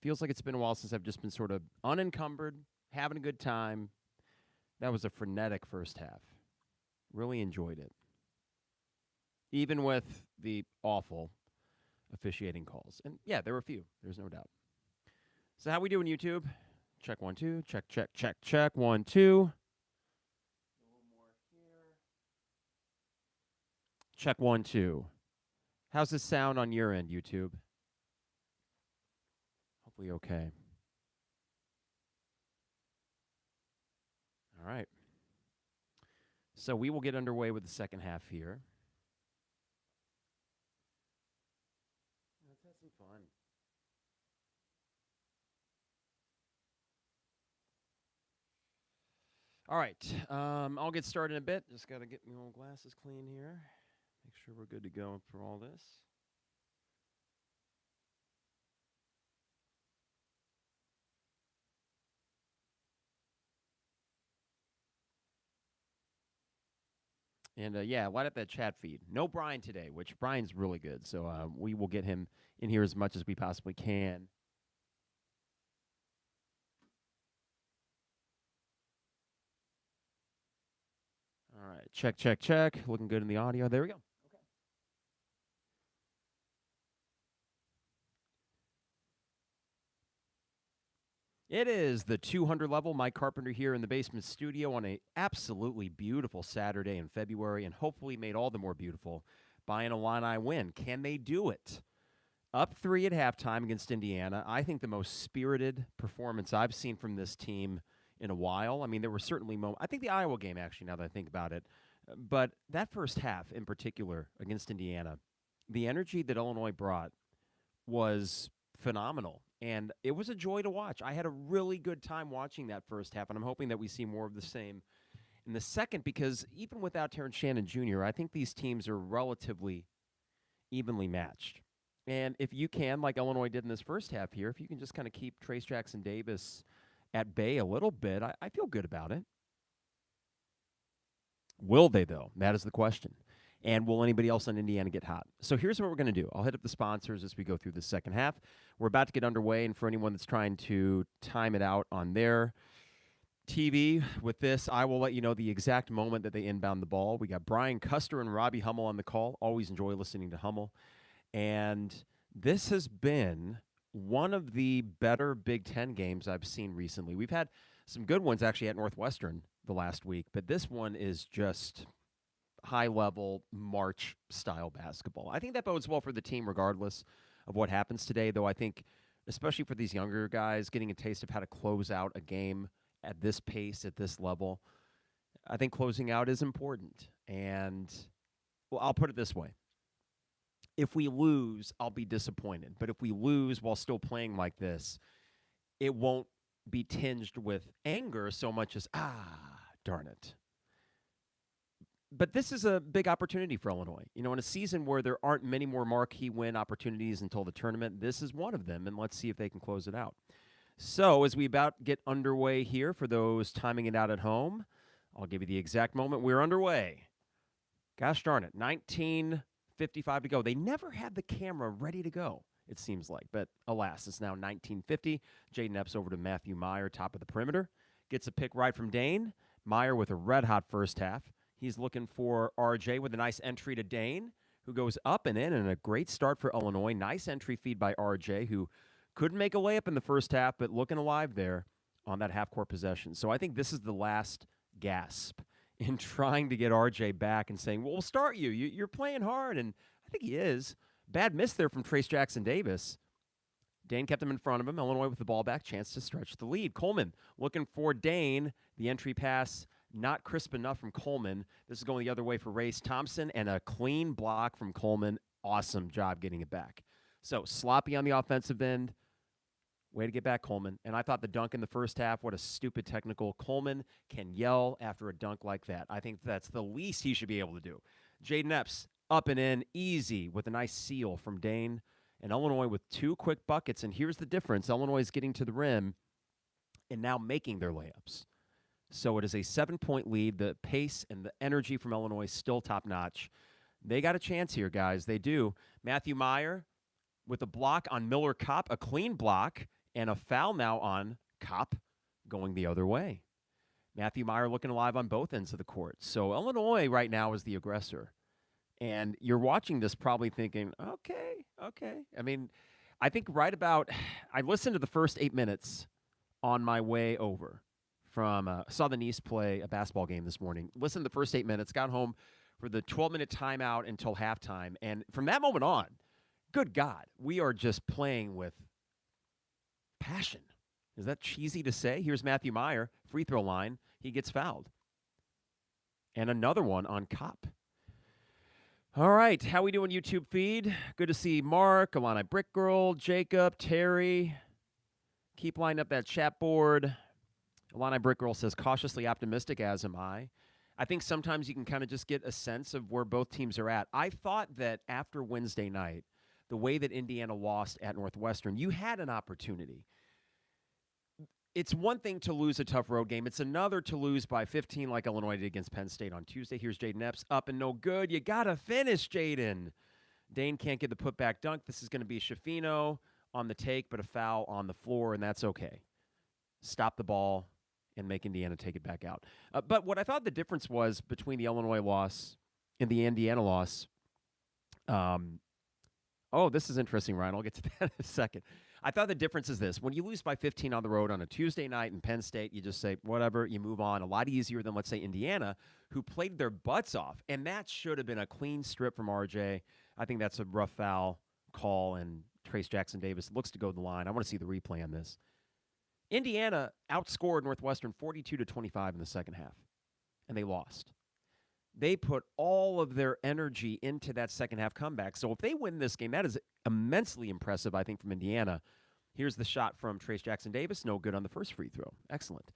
Feels like it's been a while since I've just been sort of unencumbered, having a good time. That was a frenetic first half. Really enjoyed it. Even with the awful officiating calls. And yeah, there were a few. There's no doubt. So how we doing, YouTube? Check 1, 2. Check, check, check, check. 1, 2. A little more here. Check 1, 2. How's this sound on your end, YouTube? Hopefully okay. All right. So we will get underway with the second half here. Let's have some fun. All right. I'll get started in a bit. Just got to get my old glasses clean here. Make sure we're good to go for all this. And yeah, light up that chat feed. No Brian today, which Brian's really good. So we will get him in here as much as we possibly can. All right. Check, check, check. Looking good in the audio. There we go. Okay. It is the 200 level. Mike Carpenter here in the basement studio on a absolutely beautiful Saturday in February, and hopefully made all the more beautiful by an Illini win. Can they do it? Up 3 at halftime against Indiana. I think the most spirited performance I've seen from this team in a while. I mean, there were certainly moments. I think the Iowa game, actually, now that I think about it. But that first half in particular against Indiana, the energy that Illinois brought was phenomenal. And it was a joy to watch. I had a really good time watching that first half, and I'm hoping that we see more of the same in the second, because even without Terrence Shannon Jr., I think these teams are relatively evenly matched. And if you can, like Illinois did in this first half here, if you can just kind of keep Trace Jackson Davis at bay a little bit, I feel good about it. Will they, though? That is the question. And will anybody else in Indiana get hot? So here's what we're going to do. I'll hit up the sponsors as we go through the second half. We're about to get underway, and for anyone that's trying to time it out on their TV with this, I will let you know the exact moment that they inbound the ball. We got Brian Custer and Robbie Hummel on the call. Always enjoy listening to Hummel. And this has been one of the better Big Ten games I've seen recently. We've had some good ones actually at Northwestern the last week, but this one is just high-level March-style basketball. I think that bodes well for the team regardless of what happens today, though I think, especially for these younger guys, getting a taste of how to close out a game at this pace, at this level, I think closing out is important. And, well, I'll put it this way. If we lose, I'll be disappointed. But if we lose while still playing like this, it won't be tinged with anger so much as, darn it. But this is a big opportunity for Illinois. You know, in a season where there aren't many more marquee win opportunities until the tournament, this is one of them, and let's see if they can close it out. So as we about get underway here, for those timing it out at home, I'll give you the exact moment we're underway. Gosh darn it, 19:55 to go. They never had the camera ready to go, it seems like, but alas, it's now 19:50. Jaden Epps over to Matthew Meyer, top of the perimeter. Gets a pick right from Dane. Meyer with a red-hot first half. He's looking for RJ with a nice entry to Dane, who goes up and in, and a great start for Illinois. Nice entry feed by RJ, who couldn't make a layup in the first half, but looking alive there on that half-court possession. So I think this is the last gasp in trying to get RJ back and saying, well, we'll start you. You're playing hard, and I think he is. Bad miss there from Trace Jackson Davis. Dane kept him in front of him. Illinois with the ball back, chance to stretch the lead. Coleman looking for Dane. The entry pass not crisp enough from Coleman. This is going the other way for Race Thompson, and a clean block from Coleman. Awesome job getting it back. So sloppy on the offensive end. Way to get back, Coleman. And I thought the dunk in the first half, what a stupid technical. Coleman can yell after a dunk like that. I think that's the least he should be able to do. Jaden Epps up and in, easy, with a nice seal from Dane. And Illinois with 2 quick buckets. And here's the difference. Illinois is getting to the rim and now making their layups. So it is a 7-point lead. The pace and the energy from Illinois is still top-notch. They got a chance here, guys. They do. Matthew Meyer with a block on Miller Kopp, a clean block. And a foul now on Kopp going the other way. Matthew Meyer looking alive on both ends of the court. So Illinois right now is the aggressor. And you're watching this probably thinking, okay. I mean, I think right about, I listened to the first 8 minutes on my way over from, saw the niece play a basketball game this morning. Listened to the first 8 minutes, got home for the 12-minute timeout until halftime. And from that moment on, good God, we are just playing with passion. Is that cheesy to say? Here's Matthew Meyer, free throw line. He gets fouled. And another one on Kopp. All right, how we doing, YouTube feed? Good to see Mark, Illini Brick Girl, Jacob, Terry. Keep lining up that chat board. Illini Brick Girl says, cautiously optimistic, as am I. I think sometimes you can kind of just get a sense of where both teams are at. I thought that after Wednesday night, the way that Indiana lost at Northwestern, you had an opportunity. It's one thing to lose a tough road game. It's another to lose by 15 like Illinois did against Penn State on Tuesday. Here's Jaden Epps up and no good. You got to finish, Jaden. Dane can't get the putback dunk. This is going to be Schifino on the take, but a foul on the floor, and that's okay. Stop the ball and make Indiana take it back out. But what I thought the difference was between the Illinois loss and the Indiana loss, this is interesting, Ryan. I'll get to that in a second. I thought the difference is this. When you lose by 15 on the road on a Tuesday night in Penn State, you just say, whatever, you move on. A lot easier than, let's say, Indiana, who played their butts off. And that should have been a clean strip from RJ. I think that's a rough foul call, and Trace Jackson-Davis looks to go to the line. I want to see the replay on this. Indiana outscored Northwestern 42-25 in the second half, and they lost. They put all of their energy into that second half comeback. So if they win this game, that is immensely impressive, I think, from Indiana. Here's the shot from Trace Jackson-Davis. No good on the first free throw. Excellent.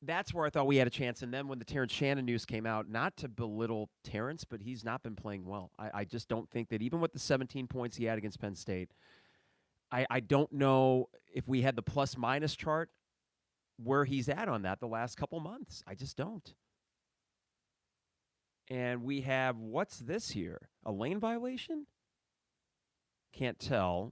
That's where I thought we had a chance. And then when the Terrence Shannon news came out, not to belittle Terrence, but he's not been playing well. I just don't think that even with the 17 points he had against Penn State, I don't know if we had the plus-minus chart where he's at on that the last couple months. I just don't. And we have, what's this here? A lane violation? Can't tell.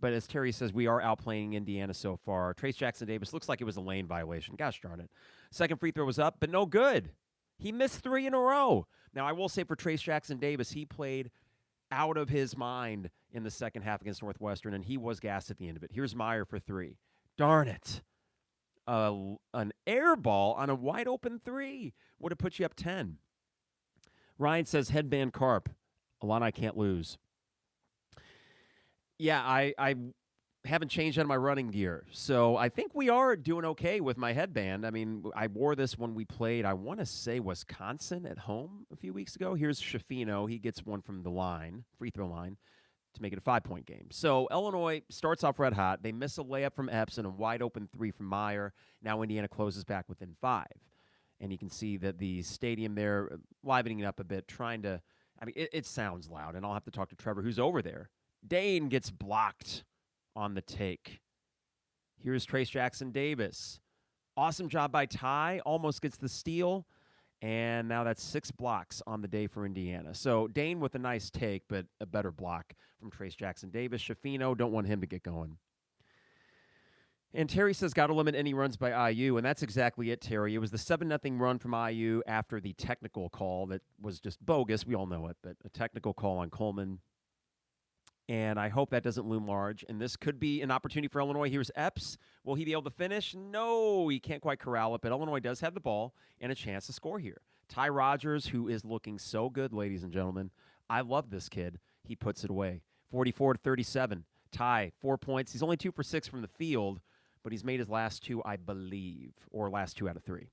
But as Terry says, we are outplaying Indiana so far. Trace Jackson-Davis looks like it was a lane violation. Gosh darn it. Second free throw was up, but no good. He missed 3 in a row. Now, I will say for Trace Jackson-Davis, he played out of his mind in the second half against Northwestern, and he was gassed at the end of it. Here's Meyer for 3. Darn it. An air ball on a wide-open 3 would have put you up 10. Ryan says, headband Carp. Illini can't lose. Yeah, I haven't changed out of my running gear. So I think we are doing okay with my headband. I mean, I wore this when we played, I want to say, Wisconsin at home a few weeks ago. Here's Schifino. He gets one from the line, free throw line, to make it a 5-point game. So Illinois starts off red hot. They miss a layup from Epps and a wide-open 3 from Meyer. Now Indiana closes back within 5. And you can see that the stadium there livening it up a bit, trying to – I mean, it sounds loud, and I'll have to talk to Trevor, who's over there. Dane gets blocked on the take. Here's Trace Jackson-Davis. Awesome job by Ty. Almost gets the steal. And now that's 6 blocks on the day for Indiana. So Dane with a nice take, but a better block from Trace Jackson-Davis. Schifino, don't want him to get going. And Terry says, got to limit any runs by IU, and that's exactly it, Terry. It was the 7-0 run from IU after the technical call that was just bogus. We all know it, but a technical call on Coleman. And I hope that doesn't loom large. And this could be an opportunity for Illinois. Here's Epps. Will he be able to finish? No, he can't quite corral it. But Illinois does have the ball and a chance to score here. Ty Rodgers, who is looking so good, ladies and gentlemen. I love this kid. He puts it away. 44-37. Ty, 4 points. He's only 2 for 6 from the field, but he's made his last 2, I believe, or last 2 out of 3.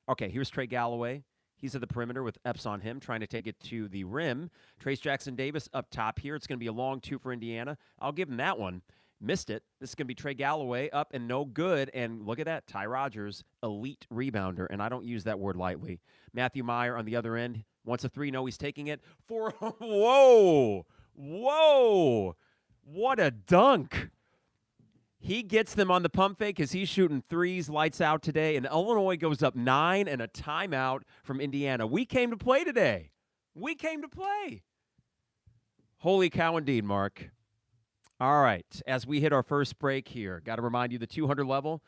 Okay, here's Trey Galloway. He's at the perimeter with Epps on him, trying to take it to the rim. Trace Jackson-Davis up top here. It's going to be a long 2 for Indiana. I'll give him that one. Missed it. This is going to be Trey Galloway up and no good. And look at that. Ty Rodgers, elite rebounder. And I don't use that word lightly. Matthew Meyer on the other end. Wants a 3. No, he's taking it. Whoa. What a dunk. He gets them on the pump fake because he's shooting 3s, lights out today, and Illinois goes up 9 and a timeout from Indiana. We came to play today. We came to play. Holy cow indeed, Mark. All right. As we hit our first break here, got to remind you the 200 level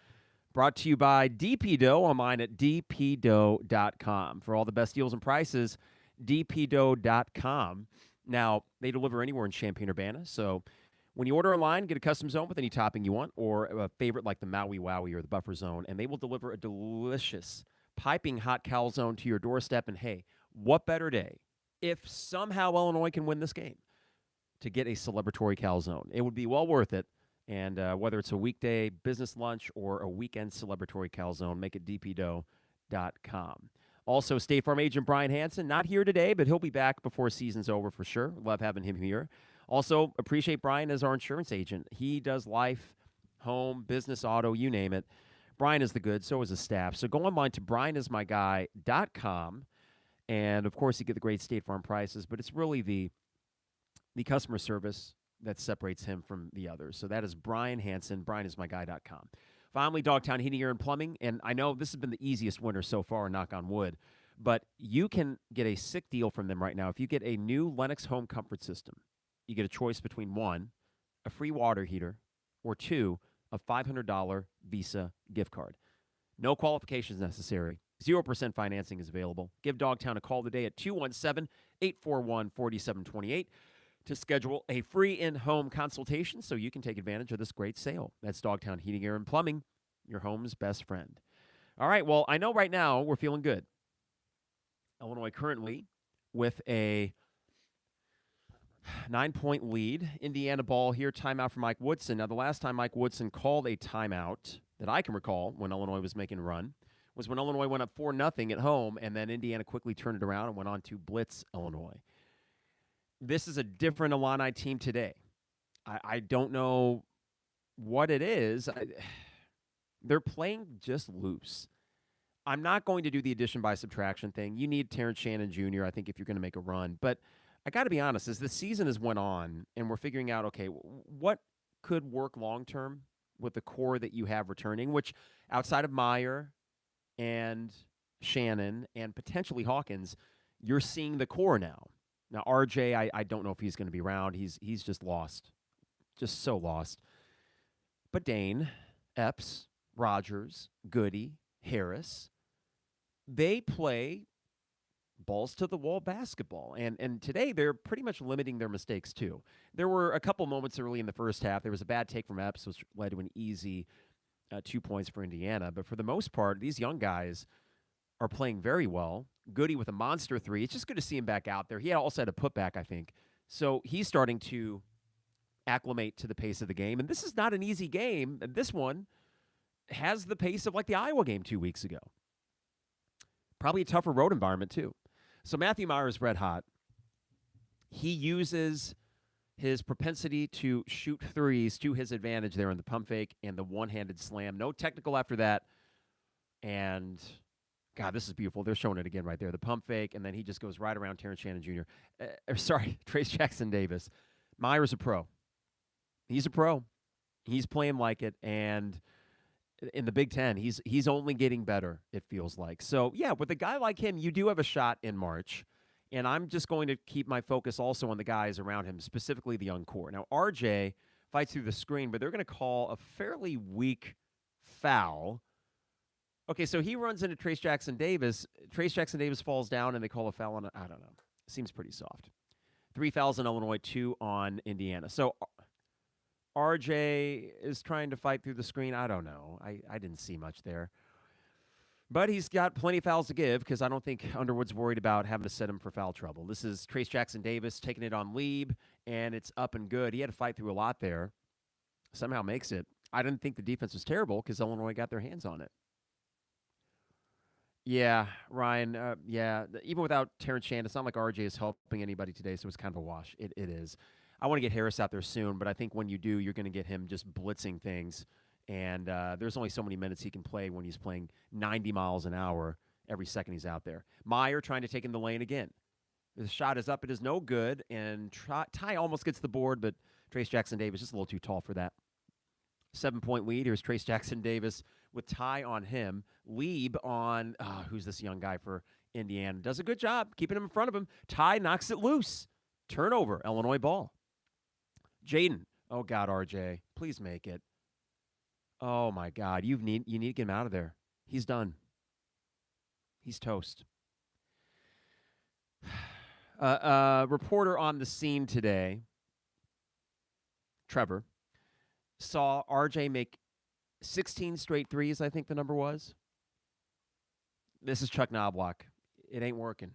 brought to you by DP Dough online at dpdough.com. For all the best deals and prices, dpdough.com. Now, they deliver anywhere in Champaign-Urbana, so when you order online, get a custom zone with any topping you want, or a favorite like the Maui Wowie or the Buffer Zone, and they will deliver a delicious piping hot calzone to your doorstep. And hey, what better day if somehow Illinois can win this game to get a celebratory calzone? It would be well worth it. And whether it's a weekday business lunch or a weekend celebratory calzone, make it dpdough.com. Also, State Farm agent Brian Hansen, not here today, but he'll be back before season's over for sure. Love having him here. Also, appreciate Brian as our insurance agent. He does life, home, business, auto, you name it. Brian is the good, so is his staff. So go online to brianismyguy.com. And, of course, you get the great State Farm prices, but it's really the customer service that separates him from the others. So that is Brian Hansen, brianismyguy.com. Finally, Dogtown Heating, Air, and Plumbing. And I know this has been the easiest winter so far, knock on wood, but you can get a sick deal from them right now. If you get a new Lennox home comfort system, you get a choice between 1, a free water heater, or 2, a $500 Visa gift card. No qualifications necessary. 0% financing is available. Give Dogtown a call today at 217-841-4728 to schedule a free in-home consultation so you can take advantage of this great sale. That's Dogtown Heating, Air, and Plumbing, your home's best friend. All right, well, I know right now we're feeling good. Illinois currently with a 9-point lead. Indiana ball here, timeout for Mike Woodson. Now, the last time Mike Woodson called a timeout that I can recall when Illinois was making a run was when Illinois went up 4-0 at home, and then Indiana quickly turned it around and went on to blitz Illinois. This is a different Illini team today. I don't know what it is. They're playing just loose. I'm not going to do the addition by subtraction thing. You need Terrence Shannon Jr., I think, if you're going to make a run. But I got to be honest, as the season has went on and we're figuring out, okay, what could work long-term with the core that you have returning, which outside of Meyer and Shannon and potentially Hawkins, you're seeing the core now. Now, RJ, I don't know if he's going to be around. He's just lost. Just so lost. But Dane, Epps, Rogers, Goody, Harris, they play balls-to-the-wall basketball. And today they're pretty much limiting their mistakes, too. There were a couple moments early in the first half. There was a bad take from Epps, which led to an easy 2 points for Indiana. But for the most part, these young guys are playing very well. Goody with a monster 3. It's just good to see him back out there. He also had a putback, I think. So he's starting to acclimate to the pace of the game. And this is not an easy game. This one has the pace of like the Iowa game 2 weeks ago. Probably a tougher road environment, too. So Matthew Meyer is red hot. He uses his propensity to shoot threes to his advantage there in the pump fake and the one-handed slam. No technical after that. And God, this is beautiful. They're showing it again right there. The pump fake, and then he just goes right around Terrence Shannon Jr. Trace Jackson Davis. Meyer's a pro. He's a pro. He's playing like it, and in the Big Ten, he's only getting better, it feels like. So, yeah, with a guy like him, you do have a shot in March, and I'm just going to keep my focus also on the guys around him, specifically the young core. Now, RJ fights through the screen, but they're going to call a fairly weak foul. Okay, so he runs into Trace Jackson Davis. Trace Jackson Davis falls down, and they call a foul on it. I don't know. Seems pretty soft. 3 fouls in Illinois, 2 on Indiana. So RJ is trying to fight through the screen. I don't know. I didn't see much there. But he's got plenty of fouls to give because I don't think Underwood's worried about having to set him for foul trouble. This is Trace Jackson Davis taking it on Lieb, and it's up and good. He had to fight through a lot there. Somehow makes it. I didn't think the defense was terrible because Illinois got their hands on it. Yeah, Ryan, even without Terrence Shannon, it's not like RJ is helping anybody today, so it's kind of a wash. It is. I want to get Harris out there soon, but I think when you do, you're going to get him just blitzing things, and there's only so many minutes he can play when he's playing 90 miles an hour every second he's out there. Meyer trying to take in the lane again. The shot is up. It is no good, and Ty almost gets the board, but Trace Jackson Davis just a little too tall for that. 7-point lead. Here's Trace Jackson Davis with Ty on him. Lieb on, who's this young guy for Indiana? Does a good job keeping him in front of him. Ty knocks it loose. Turnover, Illinois ball. Jaden Oh, God, RJ. Please make it. Oh, my God. You need to get him out of there. He's done. He's toast. Reporter on the scene today, Trevor, saw RJ make 16 straight threes, I think the number was. This is Chuck Knobloch. It ain't working.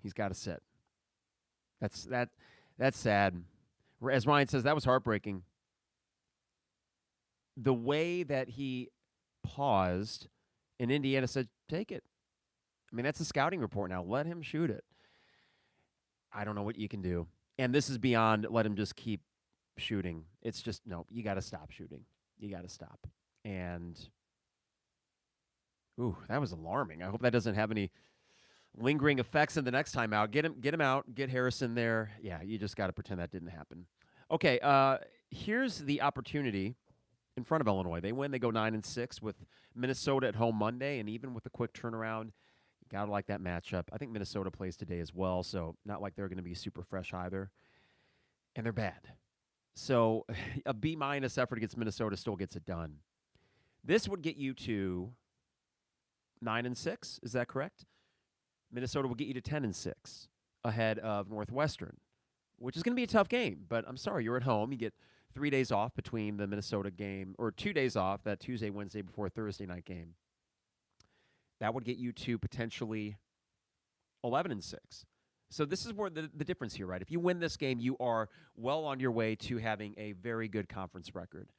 He's got to sit. That's sad. As Ryan says, that was heartbreaking. The way that he paused and Indiana said, take it. I mean, that's a scouting report now. Let him shoot it. I don't know what you can do. And this is beyond let him just keep shooting. It's just, no, you got to stop shooting. You got to stop. And, ooh, that was alarming. I hope that doesn't have any lingering effects in the next time out. Get him out. Get Harrison there. Yeah, you just got to pretend that didn't happen. Okay, here's the opportunity in front of Illinois. They win. They go 9-6 with Minnesota at home Monday, and even with the quick turnaround, you got to like that matchup. I think Minnesota plays today as well, so not like they're going to be super fresh either. And they're bad. So a B- effort against Minnesota still gets it done. This would get you to 9-6. Is that correct? Minnesota will get you to 10-6 ahead of Northwestern, which is going to be a tough game. But I'm sorry, you're at home. You get 3 days off between the Minnesota game, or 2 days off, that Tuesday, Wednesday before Thursday night game. That would get you to potentially 11-6. So this is where the difference here, right? If you win this game, you are well on your way to having a very good conference record.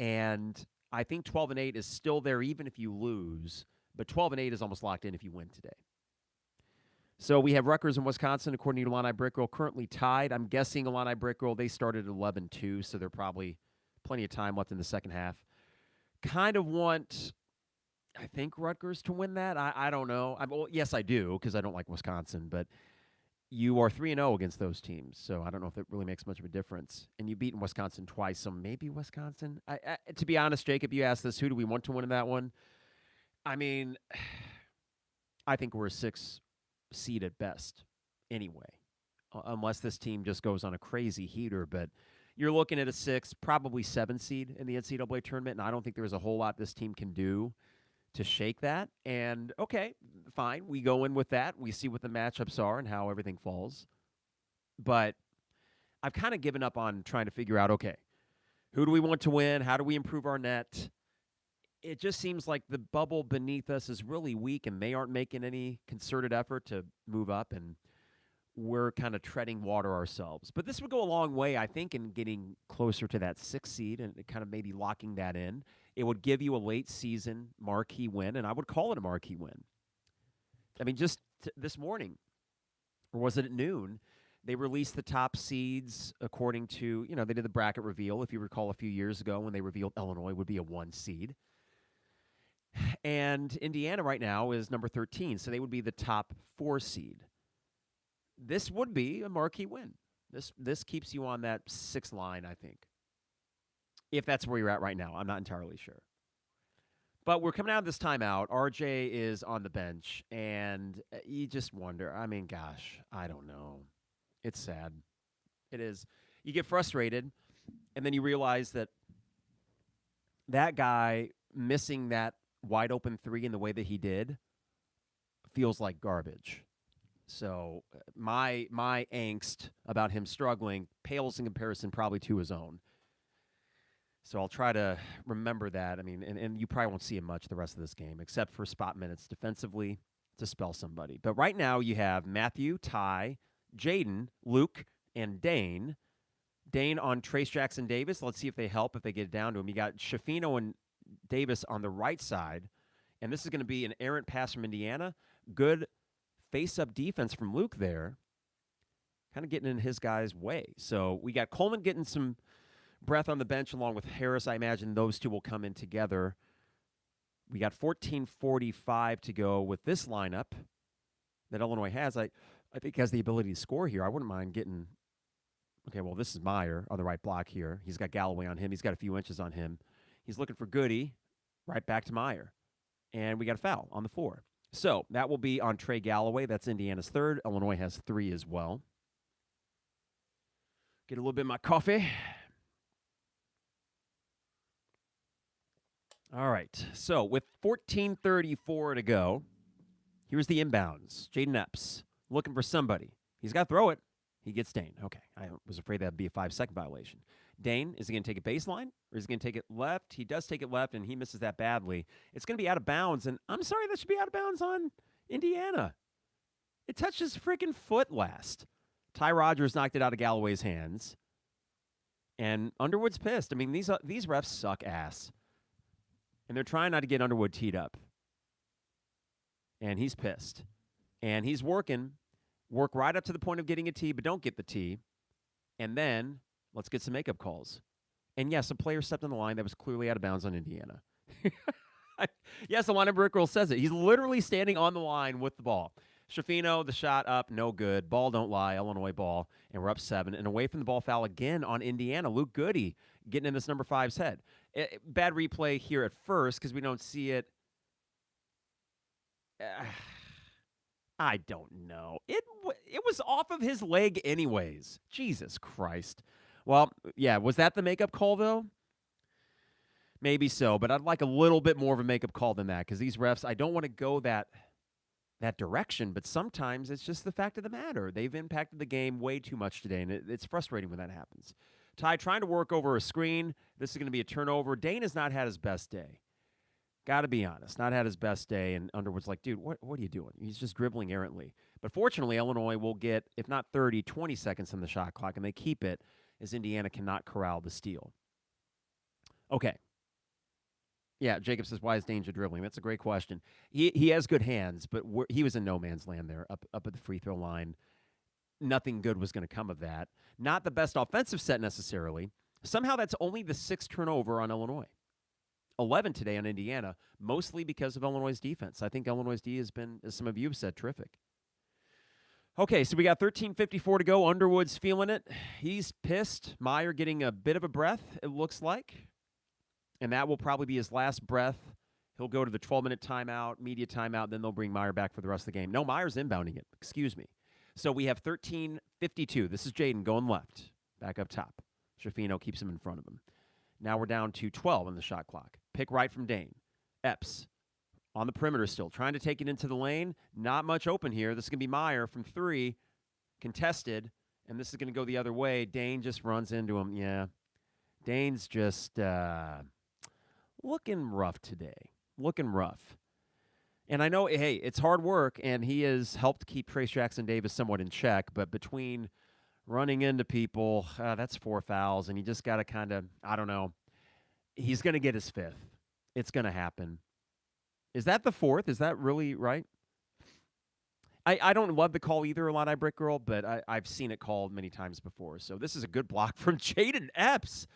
And I think 12-8 is still there even if you lose, but 12-8 is almost locked in if you win today. So we have Rutgers and Wisconsin, according to Illini Brickroll, currently tied. I'm guessing Illini Brickroll, they started at 11-2, so they're probably plenty of time left in the second half. Kind of want, I think, Rutgers to win that. I don't know. Yes, I do, because I don't like Wisconsin, but you are 3-0 against those teams, so I don't know if that really makes much of a difference. And you've beaten Wisconsin twice, so maybe Wisconsin. To be honest, Jacob, you asked this, who do we want to win in that one? I mean, I think we're a 6 seed at best anyway, unless this team just goes on a crazy heater. But you're looking at a 6, probably 7 seed in the NCAA tournament, and I don't think there's a whole lot this team can do to shake that. And, okay, fine, we go in with that. We see what the matchups are and how everything falls. But I've kind of given up on trying to figure out, okay, who do we want to win? How do we improve our net? It just seems like the bubble beneath us is really weak, and they aren't making any concerted effort to move up, and we're kind of treading water ourselves. But this would go a long way, I think, in getting closer to that 6 seed and kind of maybe locking that in. It would give you a late season marquee win, and I would call it a marquee win. I mean, just this morning, or was it at noon, they released the top seeds according to, they did the bracket reveal. If you recall a few years ago when they revealed Illinois would be a 1 seed. And Indiana right now is number 13, so they would be the top 4 seed. This would be a marquee win. This keeps you on that 6th line, I think. If that's where you're at right now. I'm not entirely sure. But we're coming out of this timeout. RJ is on the bench, and you just wonder. I mean, gosh, I don't know. It's sad. It is. You get frustrated, and then you realize that that guy missing that wide open 3 in the way that he did feels like garbage. So my angst about him struggling pales in comparison probably to his own. So I'll try to remember that. I mean, and you probably won't see him much the rest of this game, except for spot minutes defensively to spell somebody. But right now you have Matthew, Ty, Jaden, Luke, and Dane. Dane on Trace Jackson Davis. Let's see if they help if they get it down to him. You got Shafino and Davis on the right side. And this is going to be an errant pass from Indiana. Good face-up defense from Luke there. Kind of getting in his guy's way. So we got Coleman getting some breath on the bench along with Harris. I imagine those two will come in together. We got 14:45 to go with this lineup that Illinois has. I think has the ability to score here. I wouldn't mind getting, okay, well, this is Meyer on the right block here. He's got Galloway on him. He's got a few inches on him. He's looking for Goody, right back to Meyer. And we got a foul on the floor. So that will be on Trey Galloway. That's Indiana's 3rd. Illinois has 3 as well. Get a little bit of my coffee. All right. So with 14:34 to go, here's the inbounds. Jaden Epps looking for somebody. He's got to throw it. He gets Dane. Okay. I was afraid that would be a 5-second violation. Dane, is he going to take it baseline or is he going to take it left? He does take it left, and he misses that badly. It's going to be out of bounds, and I'm sorry, that should be out of bounds on Indiana. It touched his freaking foot last. Ty Rogers knocked it out of Galloway's hands, and Underwood's pissed. I mean, these refs suck ass, and they're trying not to get Underwood teed up, and he's pissed. And he's work right up to the point of getting a tee, but don't get the tee, and then let's get some makeup calls. And yes, a player stepped on the line that was clearly out of bounds on Indiana. Yes, the line of Brick Roll says it. He's literally standing on the line with the ball. Schifino, the shot up, no good. Ball don't lie, Illinois ball, and we're up 7. And away from the ball foul again on Indiana. Luke Goody getting in this number 5's head. Bad replay here at first because we don't see it. I don't know. It was off of his leg anyways. Jesus Christ. Well, yeah, was that the makeup call, though? Maybe so, but I'd like a little bit more of a makeup call than that because these refs, I don't want to go that direction, but sometimes it's just the fact of the matter. They've impacted the game way too much today, and it's frustrating when that happens. Ty trying to work over a screen. This is going to be a turnover. Dane has not had his best day. Got to be honest, not had his best day, and Underwood's like, dude, what are you doing? He's just dribbling errantly. But fortunately, Illinois will get, if not 30, 20 seconds on the shot clock, and they keep it as Indiana cannot corral the steal. Okay. Yeah, Jacob says, why is Danger dribbling? That's a great question. He has good hands, but he was in no man's land there, up at the free throw line. Nothing good was going to come of that. Not the best offensive set necessarily. Somehow that's only the 6th turnover on Illinois. 11 today on Indiana, mostly because of Illinois' defense. I think Illinois' D has been, as some of you have said, terrific. Okay, so we got 13:54 to go. Underwood's feeling it. He's pissed. Meyer getting a bit of a breath, it looks like. And that will probably be his last breath. He'll go to the 12-minute timeout, media timeout, then they'll bring Meyer back for the rest of the game. No, Meyer's inbounding it. Excuse me. So we have 13:52. This is Jaden going left, back up top. Schifino keeps him in front of him. Now we're down to 12 on the shot clock. Pick right from Dane. Epps on the perimeter still, trying to take it into the lane. Not much open here. This is going to be Meyer from 3, contested, and this is going to go the other way. Dane just runs into him. Yeah, Dane's just looking rough today. Looking rough. And I know, hey, it's hard work, and he has helped keep Trace Jackson-Davis somewhat in check, but between running into people, that's 4 fouls, and you just got to kind of, I don't know. He's going to get his 5th. It's going to happen. Is that the 4th? Is that really right? I don't love the call either, Illini Brick Girl, but I've seen it called many times before. So this is a good block from Jaden Epps.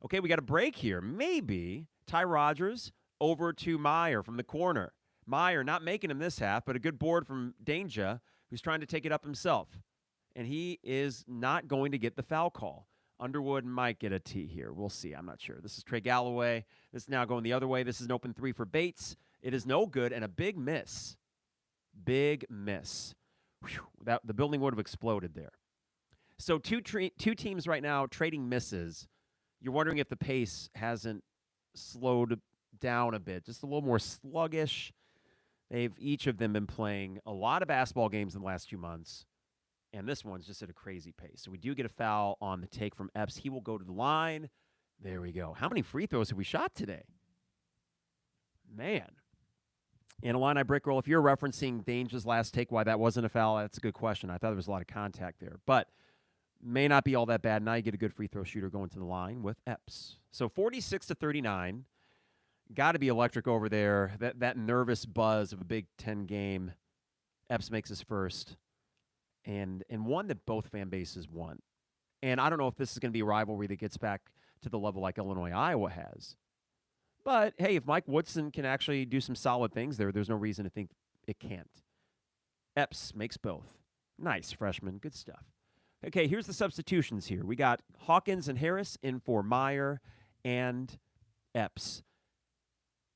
Okay, we got a break here. Maybe Ty Rogers over to Meyer from the corner. Meyer not making him this half, but a good board from Danger, who's trying to take it up himself. And he is not going to get the foul call. Underwood might get a T here. We'll see. I'm not sure. This is Trey Galloway. This is now going the other way. This is an open 3 for Bates. It is no good and a big miss. Big miss. Whew, the building would have exploded there. So two teams right now trading misses. You're wondering if the pace hasn't slowed down a bit, just a little more sluggish. They've each of them been playing a lot of basketball games in the last 2 months, and this one's just at a crazy pace. So we do get a foul on the take from Epps. He will go to the line. There we go. How many free throws have we shot today? Man. And Illini Brick Roll, if you're referencing Danger's last take, why that wasn't a foul, that's a good question. I thought there was a lot of contact there. But may not be all that bad. Now you get a good free throw shooter going to the line with Epps. So 46-39. Got to be electric over there. That nervous buzz of a Big Ten game. Epps makes his first. And one that both fan bases want. And I don't know if this is going to be a rivalry that gets back to the level like Illinois-Iowa has. But, hey, if Mike Woodson can actually do some solid things there's no reason to think it can't. Epps makes both. Nice, freshman. Good stuff. Okay, here's the substitutions here. We got Hawkins and Harris in for Meyer and Epps.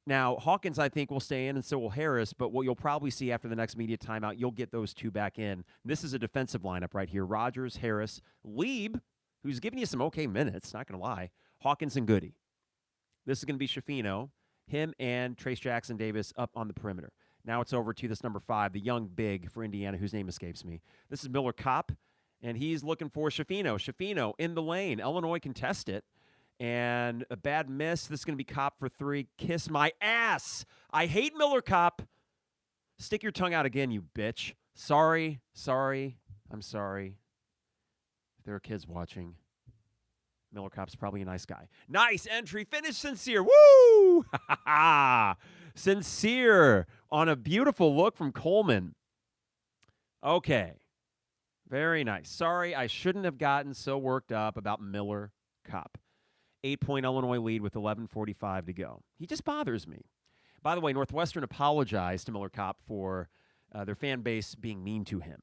Now, Hawkins, I think, will stay in, and so will Harris, but what you'll probably see after the next media timeout, you'll get those two back in. This is a defensive lineup right here. Rogers, Harris, Lieb, who's giving you some okay minutes, not going to lie, Hawkins and Goody. This is going to be Schifino. Him and Trace Jackson Davis up on the perimeter. Now it's over to this number 5, the young big for Indiana, whose name escapes me. This is Miller Kopp, and he's looking for Schifino. Schifino in the lane. Illinois contest it. And a bad miss. This is going to be Kopp for 3. Kiss my ass. I hate Miller Kopp. Stick your tongue out again, you bitch. Sorry. I'm sorry. If there are kids watching, Miller Kopp's probably a nice guy. Nice entry. Finish Sincere. Woo! Sincere on a beautiful look from Coleman. Okay. Very nice. Sorry, I shouldn't have gotten so worked up about Miller Kopp. 8-point Illinois lead with 11:45 to go. He just bothers me. By the way, Northwestern apologized to Miller Kopp for their fan base being mean to him,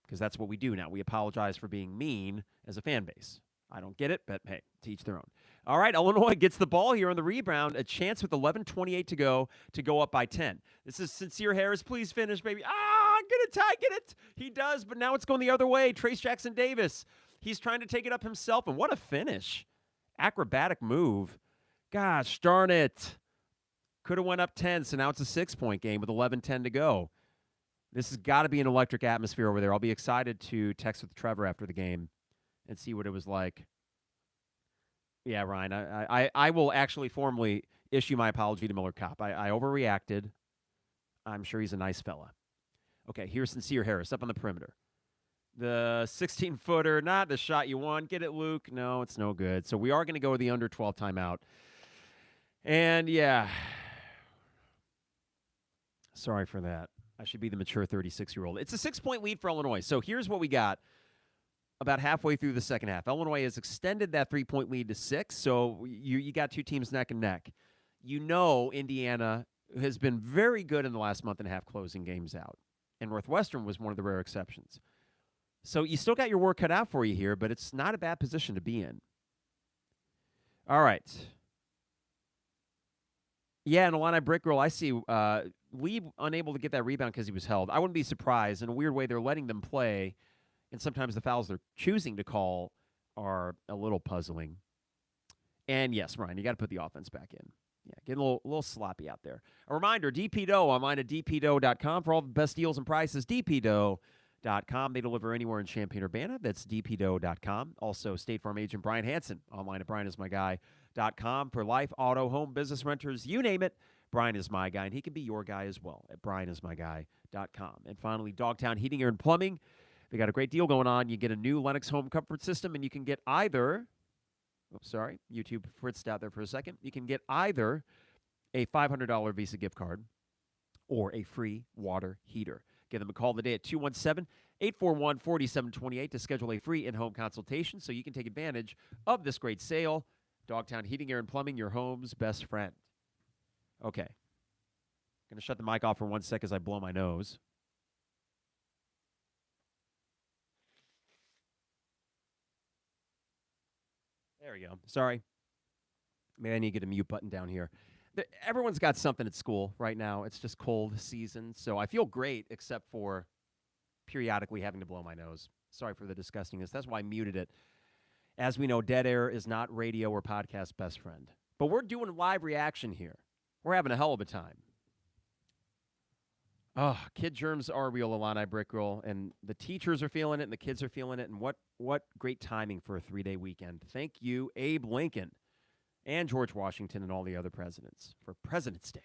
because that's what we do now. We apologize for being mean as a fan base. I don't get it, but hey, to each their own. All right, Illinois gets the ball here on the rebound. A chance with 11:28 to go up by 10. This is Sincere Harris. Please finish, baby. Get it, Ty, get it. He does, but now it's going the other way. Trace Jackson Davis. He's trying to take it up himself, and what a finish. Acrobatic move. Gosh darn it. Could have went up 10, so now it's a 6-point game with 11:10 to go. This has got to be an electric atmosphere over there. I'll be excited to text with Trevor after the game and see what it was like. Yeah, Ryan, I will actually formally issue my apology to Miller Kopp. I overreacted. I'm sure he's a nice fella. Okay, here's Sincere Harris up on the perimeter. The 16-footer, not the shot you want. Get it, Luke? No, it's no good. So we are going to go with the under 12 timeout. And, yeah, sorry for that. I should be the mature 36-year-old. It's a 6-point lead for Illinois. So here's what we got about halfway through the second half. Illinois has extended that 3-point lead to 6, so you got two teams neck and neck. You know Indiana has been very good in the last month and a half closing games out, and Northwestern was one of the rare exceptions. So you still got your work cut out for you here, but it's not a bad position to be in. All right. Yeah, and Illini Brick Girl, I see Lee unable to get that rebound because he was held. I wouldn't be surprised. In a weird way, they're letting them play, and sometimes the fouls they're choosing to call are a little puzzling. And yes, Ryan, you got to put the offense back in. Yeah, getting a little sloppy out there. A reminder, DP Dough, online at dpdough.com for all the best deals and prices. dpdough.com. They deliver anywhere in Champaign-Urbana. That's dpdough.com. Also, State Farm agent Brian Hansen, online at brianismyguy.com for life, auto, home, business, renters, you name it. Brian is my guy, and he can be your guy as well at brianismyguy.com. And finally, Dogtown Heating, Air, and Plumbing. They got a great deal going on. You get a new Lennox home comfort system, and you can get either – oops, sorry, YouTube fritzed out there for a second. You can get either a $500 Visa gift card or a free water heater. Give them a call today at 217-841-4728 to schedule a free in-home consultation so you can take advantage of this great sale. Dogtown Heating, Air, and Plumbing, your home's best friend. Okay. Going to shut the mic off for 1 sec as I blow my nose. There we go. Sorry. Maybe I need to get a mute button down here. Everyone's got something at school right now. It's just cold season, so I feel great except for periodically having to blow my nose. Sorry for the disgustingness. That's why I muted it. As we know, dead air is not radio or podcast best friend. But we're doing live reaction here. We're having a hell of a time. Oh, kid germs are real, Illini Brick Roll, and the teachers are feeling it, and the kids are feeling it, and what great timing for a 3-day weekend. Thank you, Abe Lincoln, and George Washington, and all the other presidents for President's Day.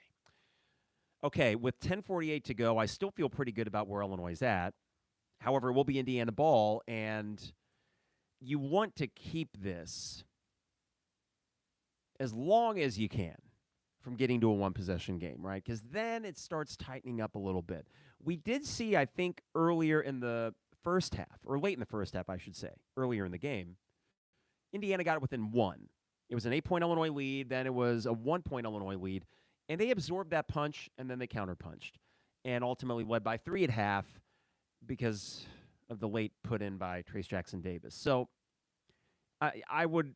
Okay, with 10:48 to go, I still feel pretty good about where Illinois is at. However, it will be Indiana ball, and you want to keep this as long as you can from getting to a one-possession game, right? Because then it starts tightening up a little bit. We did see, I think, earlier in the first half, or late in the first half, I should say, earlier in the game, Indiana got it within 1. It was an 8-point Illinois lead, then it was a 1-point Illinois lead, and they absorbed that punch, and then they counterpunched, and ultimately led by 3 at half because of the late put in by Trace Jackson Davis. So I would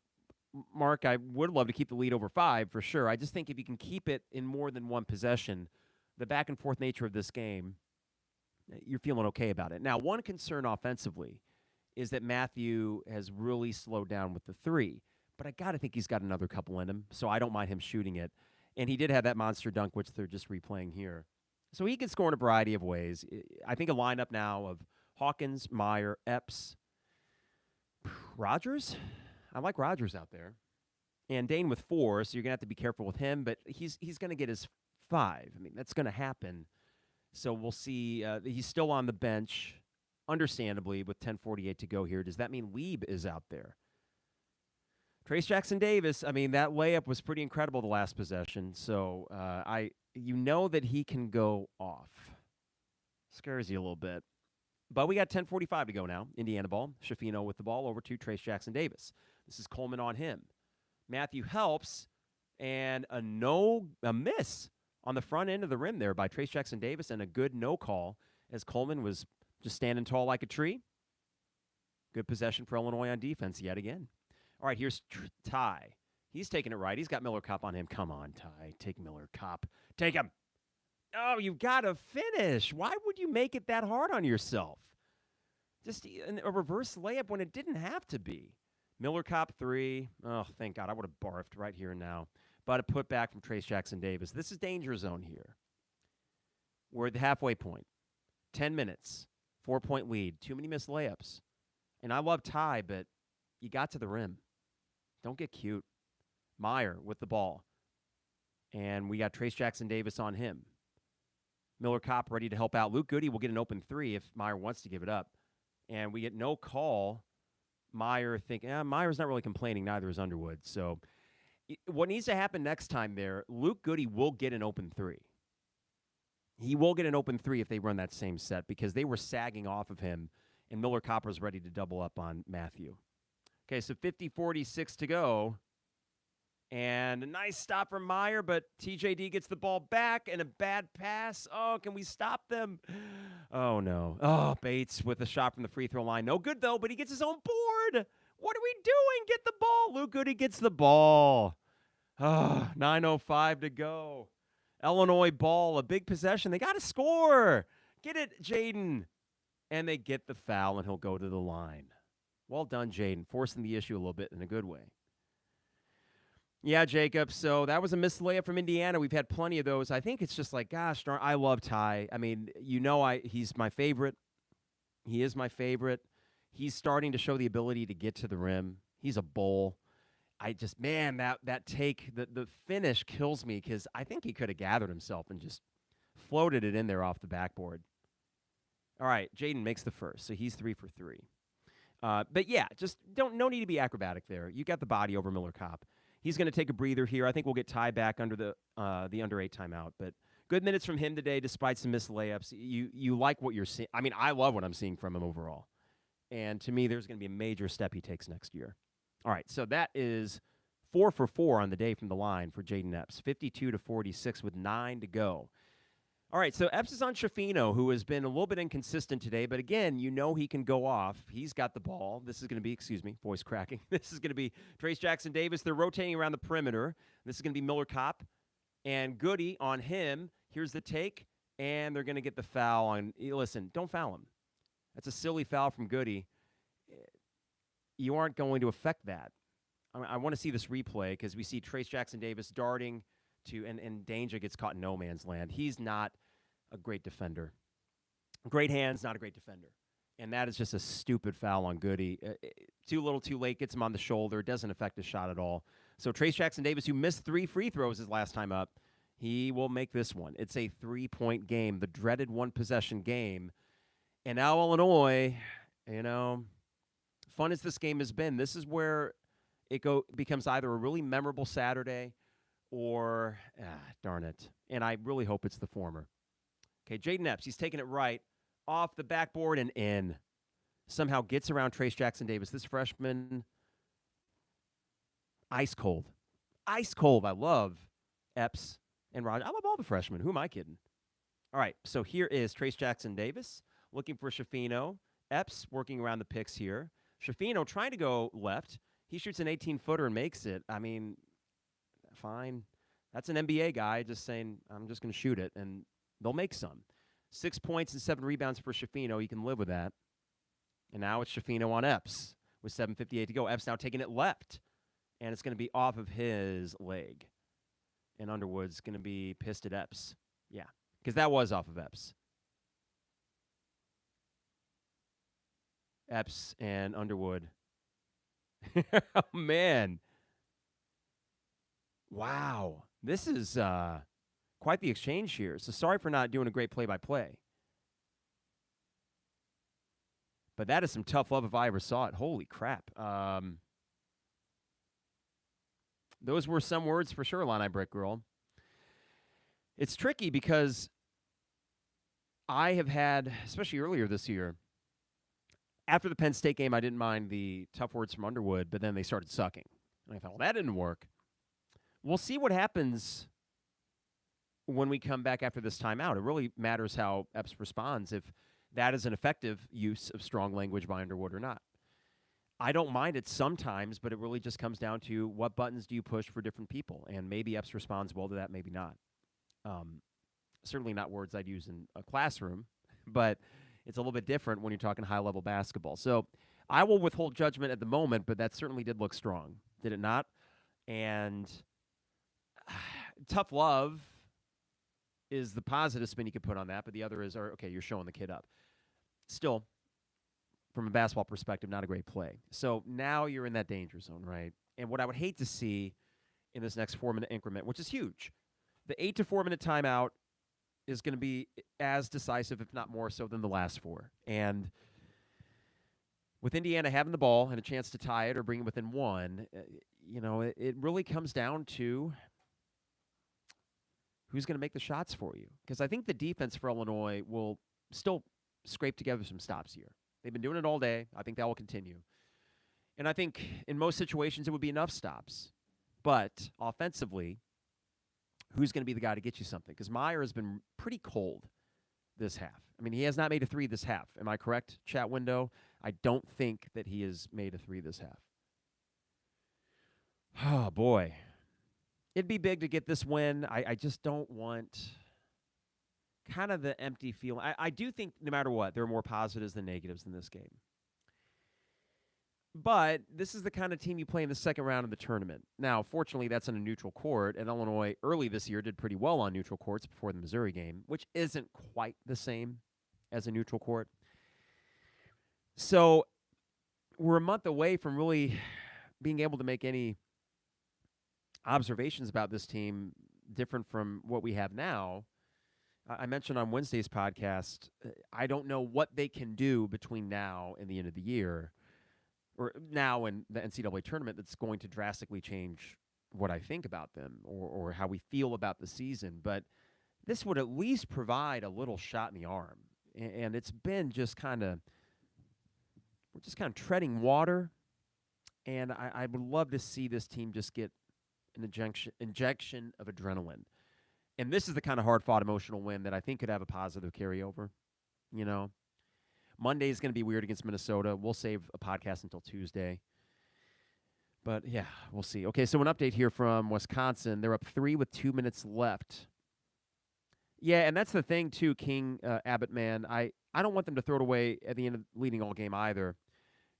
love to keep the lead over 5 for sure. I just think if you can keep it in more than one possession, the back and forth nature of this game, you're feeling okay about it. Now, one concern offensively is that Matthew has really slowed down with the 3, but I got to think he's got another couple in him, so I don't mind him shooting it. And he did have that monster dunk, which they're just replaying here. So he can score in a variety of ways. I think a lineup now of Hawkins, Meyer, Epps, Rogers. I like Rogers out there. And Dane with 4, so you're going to have to be careful with him, but he's going to get his 5. I mean, that's going to happen. So we'll see. He's still on the bench, understandably, with 10:48 to go here. Does that mean Lieb is out there? Trace Jackson-Davis, I mean, that layup was pretty incredible the last possession. So you know that he can go off. Scares you a little bit. But we got 10:45 to go now. Indiana ball. Schifino with the ball over to Trace Jackson-Davis. This is Coleman on him. Matthew helps, and a miss on the front end of the rim there by Trace Jackson-Davis, and a good no call as Coleman was just standing tall like a tree. Good possession for Illinois on defense yet again. All right, here's Ty. He's taking it right. He's got Miller Kopp on him. Come on, Ty. Take Miller Kopp. Take him. Oh, you've got to finish. Why would you make it that hard on yourself? Just a reverse layup when it didn't have to be. Miller Kopp 3. Oh, thank God. I would have barfed right here and now. But a putback from Trace Jackson-Davis. This is danger zone here. We're at the halfway point. 10 minutes. 4-point lead. Too many missed layups. And I love Ty, but you got to the rim. Don't get cute. Meyer with the ball. And we got Trace Jackson-Davis on him. Miller Kopp ready to help out. Luke Goody will get an open 3 if Meyer wants to give it up. And we get no call. Meyer Meyer's not really complaining, neither is Underwood. So what needs to happen next time there, Luke Goody will get an open 3. He will get an open 3 if they run that same set because they were sagging off of him, and Miller Kopp was ready to double up on Matthew. Okay, so 50-46 to go. And a nice stop from Meyer, but TJD gets the ball back and a bad pass. Oh, can we stop them? Oh, no. Oh, Bates with a shot from the free throw line. No good, though, but he gets his own board. What are we doing? Get the ball. Luke Goody gets the ball. Oh, 9:05 to go. Illinois ball, a big possession. They got to score. Get it, Jaden. And they get the foul, and he'll go to the line. Well done, Jaden, forcing the issue a little bit in a good way. Yeah, Jacob, so that was a missed layup from Indiana. We've had plenty of those. I think it's just like, gosh darn, I love Ty. I mean, he's my favorite. He is my favorite. He's starting to show the ability to get to the rim. He's a bull. That take, the finish kills me because I think he could have gathered himself and just floated it in there off the backboard. All right, Jaden makes the first, so he's 3 for 3. But yeah, just no need to be acrobatic there. You got the body over Miller Kopp. He's going to take a breather here. I think we'll get Ty back under the under 8 timeout. But good minutes from him today, despite some missed layups. You like what you're seeing. I mean, I love what I'm seeing from him overall. And to me, there's going to be a major step he takes next year. All right, so that is 4 for 4 on the day from the line for Jaden Epps. 52-46 with 9 to go. All right, so Epps is on Schifino, who has been a little bit inconsistent today, but again, you know he can go off. He's got the ball. This is going to be, voice cracking. This is going to be Trace Jackson-Davis. They're rotating around the perimeter. This is going to be Miller Kopp and Goody on him. Here's the take, and they're going to get the foul on. Listen, don't foul him. That's a silly foul from Goody. You aren't going to affect that. I want to see this replay because we see Trace Jackson-Davis darting and Danger gets caught in no man's land. He's not a great defender. Great hands, not a great defender. And that is just a stupid foul on Goody. Too little, too late, gets him on the shoulder. It doesn't affect his shot at all. So Trace Jackson-Davis, who missed 3 free throws his last time up, he will make this one. It's a 3-point game, the dreaded one-possession game. And now Illinois, fun as this game has been, this is where it becomes either a really memorable Saturday or, darn it. And I really hope it's the former. Okay, Jaden Epps, he's taking it right off the backboard and in. Somehow gets around Trace Jackson-Davis. This freshman, ice cold. Ice cold. I love Epps and Roger. I love all the freshmen. Who am I kidding? All right, so here is Trace Jackson-Davis looking for Schifino. Epps working around the picks here. Schifino trying to go left. He shoots an 18-footer and makes it. I mean, fine. That's an NBA guy just saying, I'm just going to shoot it, and they'll make some. 6 points and 7 rebounds for Schifino. You can live with that. And now it's Schifino on Epps with 7:58 to go. Epps now taking it left, and it's going to be off of his leg. and Underwood's going to be pissed at Epps. Yeah, because that was off of Epps. Epps and Underwood. Oh, man. Wow. This is quite the exchange here. So sorry for not doing a great play-by-play. But that is some tough love if I ever saw it. Holy crap. Those were some words for sure, Illini Brick Girl. It's tricky because I have had, especially earlier this year, after the Penn State game, I didn't mind the tough words from Underwood, but then they started sucking. And I thought, well, that didn't work. We'll see what happens when we come back after this timeout. It really matters how Epps responds, if that is an effective use of strong language by Underwood or not. I don't mind it sometimes, but it really just comes down to what buttons do you push for different people. And maybe Epps responds well to that, maybe not. Certainly not words I'd use in a classroom, but it's a little bit different when you're talking high-level basketball. So I will withhold judgment at the moment, but that certainly did look strong, did it not? And tough love is the positive spin you could put on that, but the other is, okay, you're showing the kid up. Still, from a basketball perspective, not a great play. So now you're in that danger zone, right? And what I would hate to see in this next 4-minute increment, which is huge, the 8 to 4 minute timeout is going to be as decisive, if not more so, than the last 4. And with Indiana having the ball and a chance to tie it or bring it within 1, it really comes down to who's going to make the shots for you. Because I think the defense for Illinois will still scrape together some stops here. They've been doing it all day. I think that will continue. And I think in most situations it would be enough stops. But offensively, who's going to be the guy to get you something? Because Meyer has been pretty cold this half. I mean, he has not made a 3 this half. Am I correct, chat window? I don't think that he has made a 3 this half. Oh, boy. It'd be big to get this win. I just don't want kind of the empty feeling. I do think no matter what, there are more positives than negatives in this game. But this is the kind of team you play in the second round of the tournament. Now, fortunately, that's on a neutral court, and Illinois early this year did pretty well on neutral courts before the Missouri game, which isn't quite the same as a neutral court. So we're a month away from really being able to make any observations about this team different from what we have now. I mentioned on Wednesday's podcast, I don't know what they can do between now and the end of the year, or now and the NCAA tournament, that's going to drastically change what I think about them or how we feel about the season. But this would at least provide a little shot in the arm. And it's been just we're just kind of treading water. And I would love to see this team just get an injection of adrenaline. And this is the kind of hard-fought emotional win that I think could have a positive carryover. Monday is going to be weird against Minnesota. We'll save a podcast until Tuesday. But, yeah, we'll see. Okay, so an update here from Wisconsin. They're up 3 with 2 minutes left. Yeah, and that's the thing, too, King Abbott, man. I don't want them to throw it away at the end of leading all game either.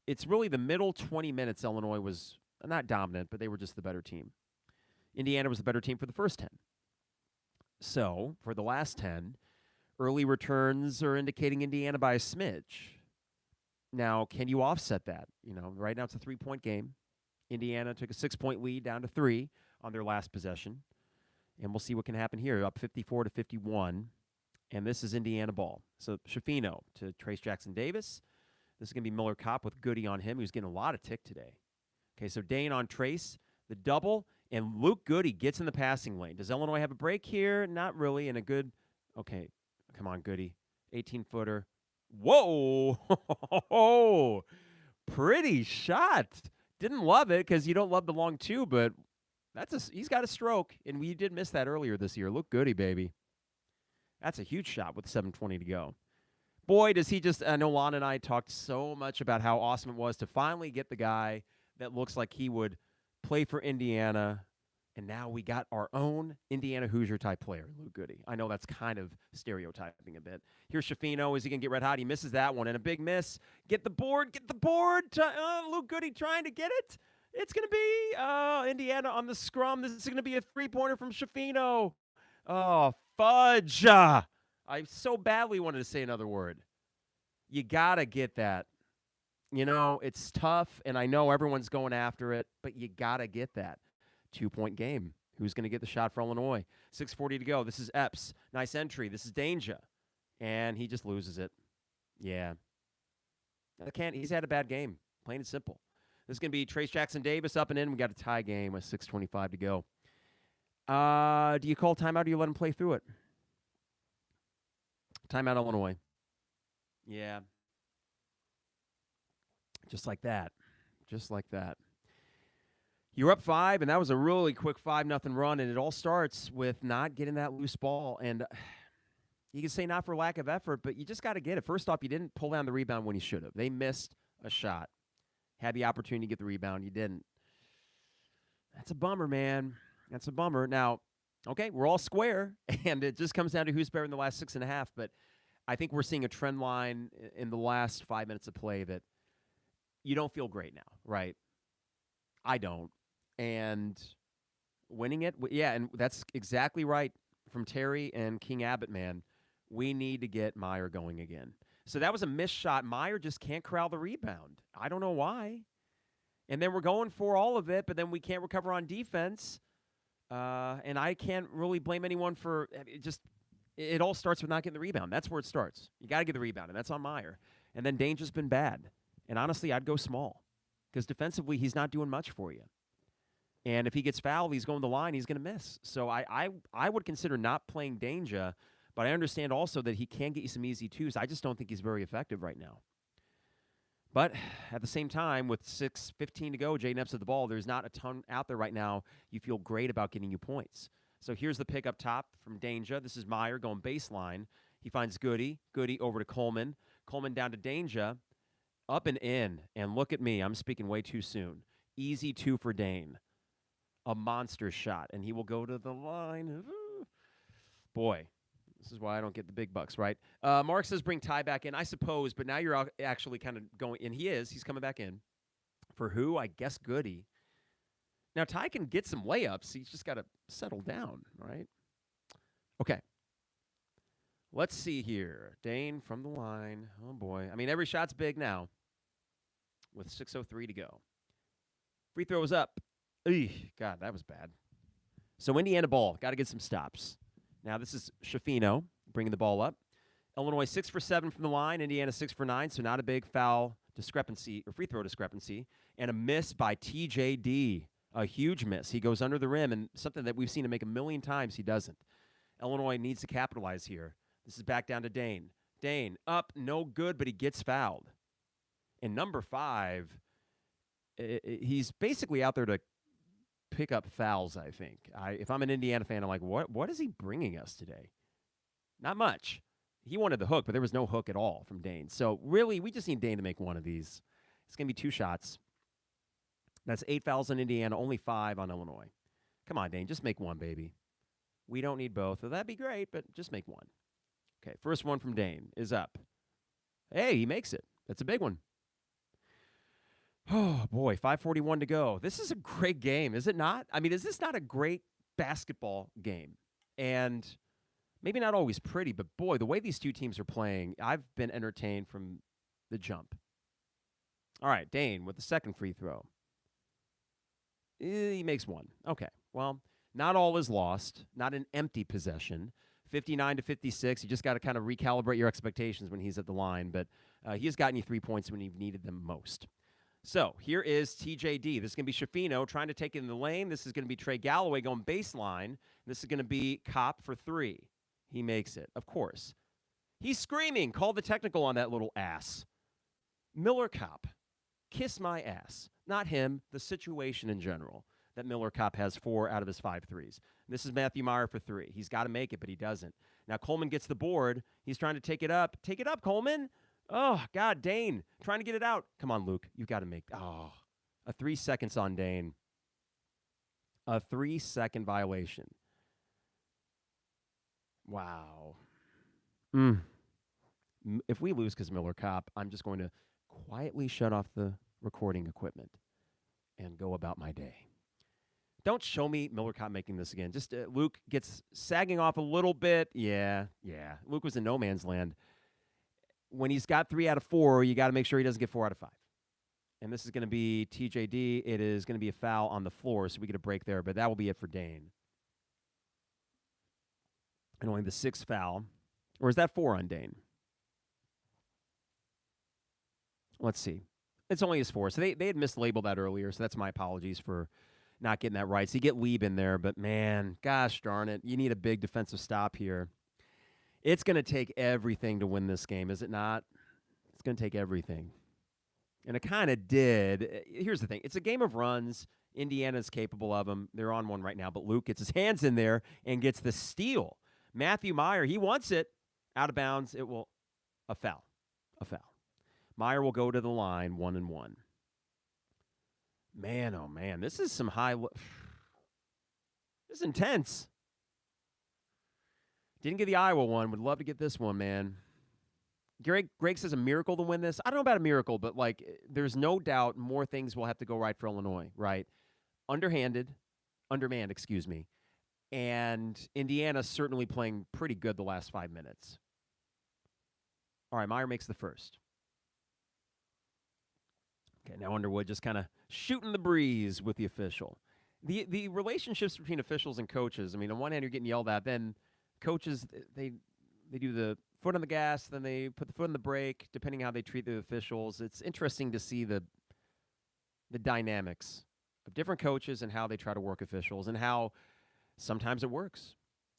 It's really the middle 20 minutes Illinois was not dominant, but they were just the better team. Indiana was the better team for the first 10. So, for the last 10, early returns are indicating Indiana by a smidge. Now, can you offset that? Right now it's a 3-point game. Indiana took a 6-point lead down to 3 on their last possession. And we'll see what can happen here. Up 54-51. And this is Indiana ball. So, Schifino to Trace Jackson-Davis. This is going to be Miller Kopp with Goody on him, who's getting a lot of tick today. Okay, so Dane on Trace, the double. And Luke Goody gets in the passing lane. Does Illinois have a break here? Not really. And a good, okay, come on, Goody. 18-footer. Whoa! Pretty shot. Didn't love it because you don't love the long 2, but he's got a stroke. And we did miss that earlier this year. Luke Goody, baby. That's a huge shot with 7:20 to go. Boy, does he just, I know Lon and I talked so much about how awesome it was to finally get the guy that looks like he would play for Indiana, and now we got our own Indiana Hoosier type player, Luke Goody. I know that's kind of stereotyping a bit. Here's Schifino. Is he going to get red hot? He misses that one, and a big miss. Get the board. Luke Goody trying to get it. It's going to be Indiana on the scrum. This is going to be a three-pointer from Shafino. Oh, fudge. I so badly wanted to say another word. You got to get that. It's tough, and I know everyone's going after it, but you got to get that. 2-point game. Who's going to get the shot for Illinois? 6:40 to go. This is Epps. Nice entry. This is Danger. And he just loses it. Yeah. He's had a bad game. Plain and simple. This is going to be Trace Jackson Davis up and in. We got a tie game with 6:25 to go. Do you call timeout or do you let him play through it? Timeout, Illinois. Yeah. Just like that. Just like that. You're up 5, and that was a really quick 5-0 run, and it all starts with not getting that loose ball. And you can say not for lack of effort, but you just got to get it. First off, you didn't pull down the rebound when you should have. They missed a shot. Had the opportunity to get the rebound. You didn't. That's a bummer, man. That's a bummer. Now, okay, we're all square, and it just comes down to who's better in the last 6.5. But I think we're seeing a trend line in the last 5 minutes of play that you don't feel great now, right? I don't. And winning it, yeah, and that's exactly right from Terry and King Abbott, man. We need to get Meyer going again. So that was a missed shot. Meyer just can't corral the rebound. I don't know why. And then we're going for all of it, but then we can't recover on defense. And I can't really blame anyone for it all starts with not getting the rebound. That's where it starts. You got to get the rebound, and that's on Meyer. And then Danger's been bad. And honestly, I'd go small because defensively he's not doing much for you. And if he gets fouled, he's going to the line, he's going to miss. So I would consider not playing Danger, but I understand also that he can get you some easy twos. I just don't think he's very effective right now. But at the same time, with 6:15 to go, Jaden Epps at the ball, there's not a ton out there right now. You feel great about getting you points. So here's the pick up top from Danger. This is Meyer going baseline. He finds Goody. Goody over to Coleman. Coleman down to Danger. Up and in. And look at me. I'm speaking way too soon. Easy 2 for Dane. A monster shot, and he will go to the line. Boy, this is why I don't get the big bucks, right? Mark says bring Ty back in, I suppose, but now you're actually kind of going, and he's coming back in. For who? I guess Goody. Now, Ty can get some layups. He's just got to settle down, right? Okay. Let's see here. Dane from the line. Oh, boy. I mean, every shot's big now with 6:03 to go. Free throw is up. God, that was bad. So Indiana ball. Got to get some stops. Now this is Shafino bringing the ball up. Illinois 6 for 7 from the line. Indiana 6 for 9, so not a big foul discrepancy or free throw discrepancy. And a miss by TJD. A huge miss. He goes under the rim, and something that we've seen him make a million times, he doesn't. Illinois needs to capitalize here. This is back down to Dane. Dane up, no good, but he gets fouled. And number 5, he's basically out there to pick up fouls, I think. If I'm an Indiana fan, I'm like, what is he bringing us today? Not much. He wanted the hook, but there was no hook at all from Dane. So really, we just need Dane to make one of these. It's going to be 2 shots. That's 8 fouls on Indiana, only 5 on Illinois. Come on, Dane, just make one, baby. We don't need both. Well, that'd be great, but just make one. Okay, first one from Dane is up. Hey, he makes it. That's a big one. Oh, boy, 5:41 to go. This is a great game, is it not? I mean, is this not a great basketball game? And maybe not always pretty, but, boy, the way these two teams are playing, I've been entertained from the jump. All right, Dane with the second free throw. He makes one. Okay, well, not all is lost. Not an empty possession. 59 to 56. You just got to kind of recalibrate your expectations when he's at the line, but he has gotten you 3 points when you've needed them most. So here is TJD. This is going to be Shafino trying to take it in the lane. This is going to be Trey Galloway going baseline. This is going to be Kopp for 3. He makes it, of course. He's screaming. Call the technical on that little ass. Miller Kopp. Kiss my ass. Not him, the situation in general that Miller Kopp has 4 out of his 5 threes. This is Matthew Meyer for 3. He's got to make it, but he doesn't. Now Coleman gets the board. He's trying to take it up. Take it up, Coleman. Oh, God, Dane, trying to get it out. Come on, Luke. You've got to make a 3 seconds on Dane. A 3-second violation. Wow. If we lose because Miller Kopp, I'm just going to quietly shut off the recording equipment. and go about my day. Don't show me Miller Kopp making this again. Just Luke gets sagging off a little bit. Yeah. Luke was in no man's land. When he's got 3 out of 4, you got to make sure he doesn't get 4 out of 5. And this is going to be TJD. It is going to be a foul on the floor, so we get a break there, but that will be it for Dane. And only the 6th foul. Or is that 4 on Dane? Let's see. It's only his 4. So they had mislabeled that earlier, so that's my apologies for not getting that right. So you get Lieb in there, but man, gosh darn it, you need a big defensive stop here. It's going to take everything to win this game, is it not? It's going to take everything. And it kind of did. Here's the thing. It's a game of runs. Indiana's capable of them. They're on one right now, but Luke gets his hands in there and gets the steal. Matthew Meyer, he wants it. Out of bounds. It will a foul. Meyer will go to the line 1-1. Man, oh man, this is some high. This is intense. Didn't get the Iowa one. Would love to get this one, man. Greg says a miracle to win this. I don't know about a miracle, but there's no doubt more things will have to go right for Illinois, right? Undermanned, and Indiana certainly playing pretty good the last 5 minutes. All right, Meyer makes the first. Okay, now Underwood just kind of shooting the breeze with the official. The relationships between officials and coaches, I mean, on one hand, you're getting yelled at. Then coaches, they do the foot on the gas, then they put the foot on the brake, depending how they treat the officials. It's interesting to see the dynamics of different coaches and how they try to work officials and how sometimes it works.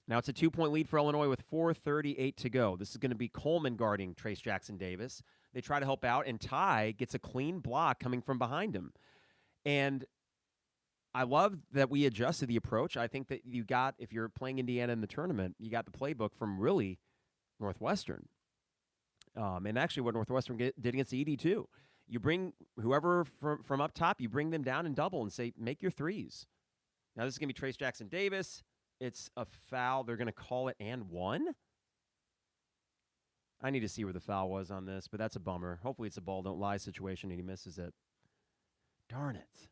Now it's a 2-point lead for Illinois with 4:38 to go. This is going to be Coleman guarding Trace Jackson Davis. They try to help out, and Ty gets a clean block coming from behind him. And I love that we adjusted the approach. I think that you got, if you're playing Indiana in the tournament, you got the playbook from really Northwestern. And actually what Northwestern did against the ED too. You bring whoever from up top, you bring them down and double and say, make your threes. Now this is going to be Trace Jackson Davis. It's a foul. They're going to call it and 1. I need to see where the foul was on this, but that's a bummer. Hopefully it's a ball don't lie situation and he misses it. Darn it.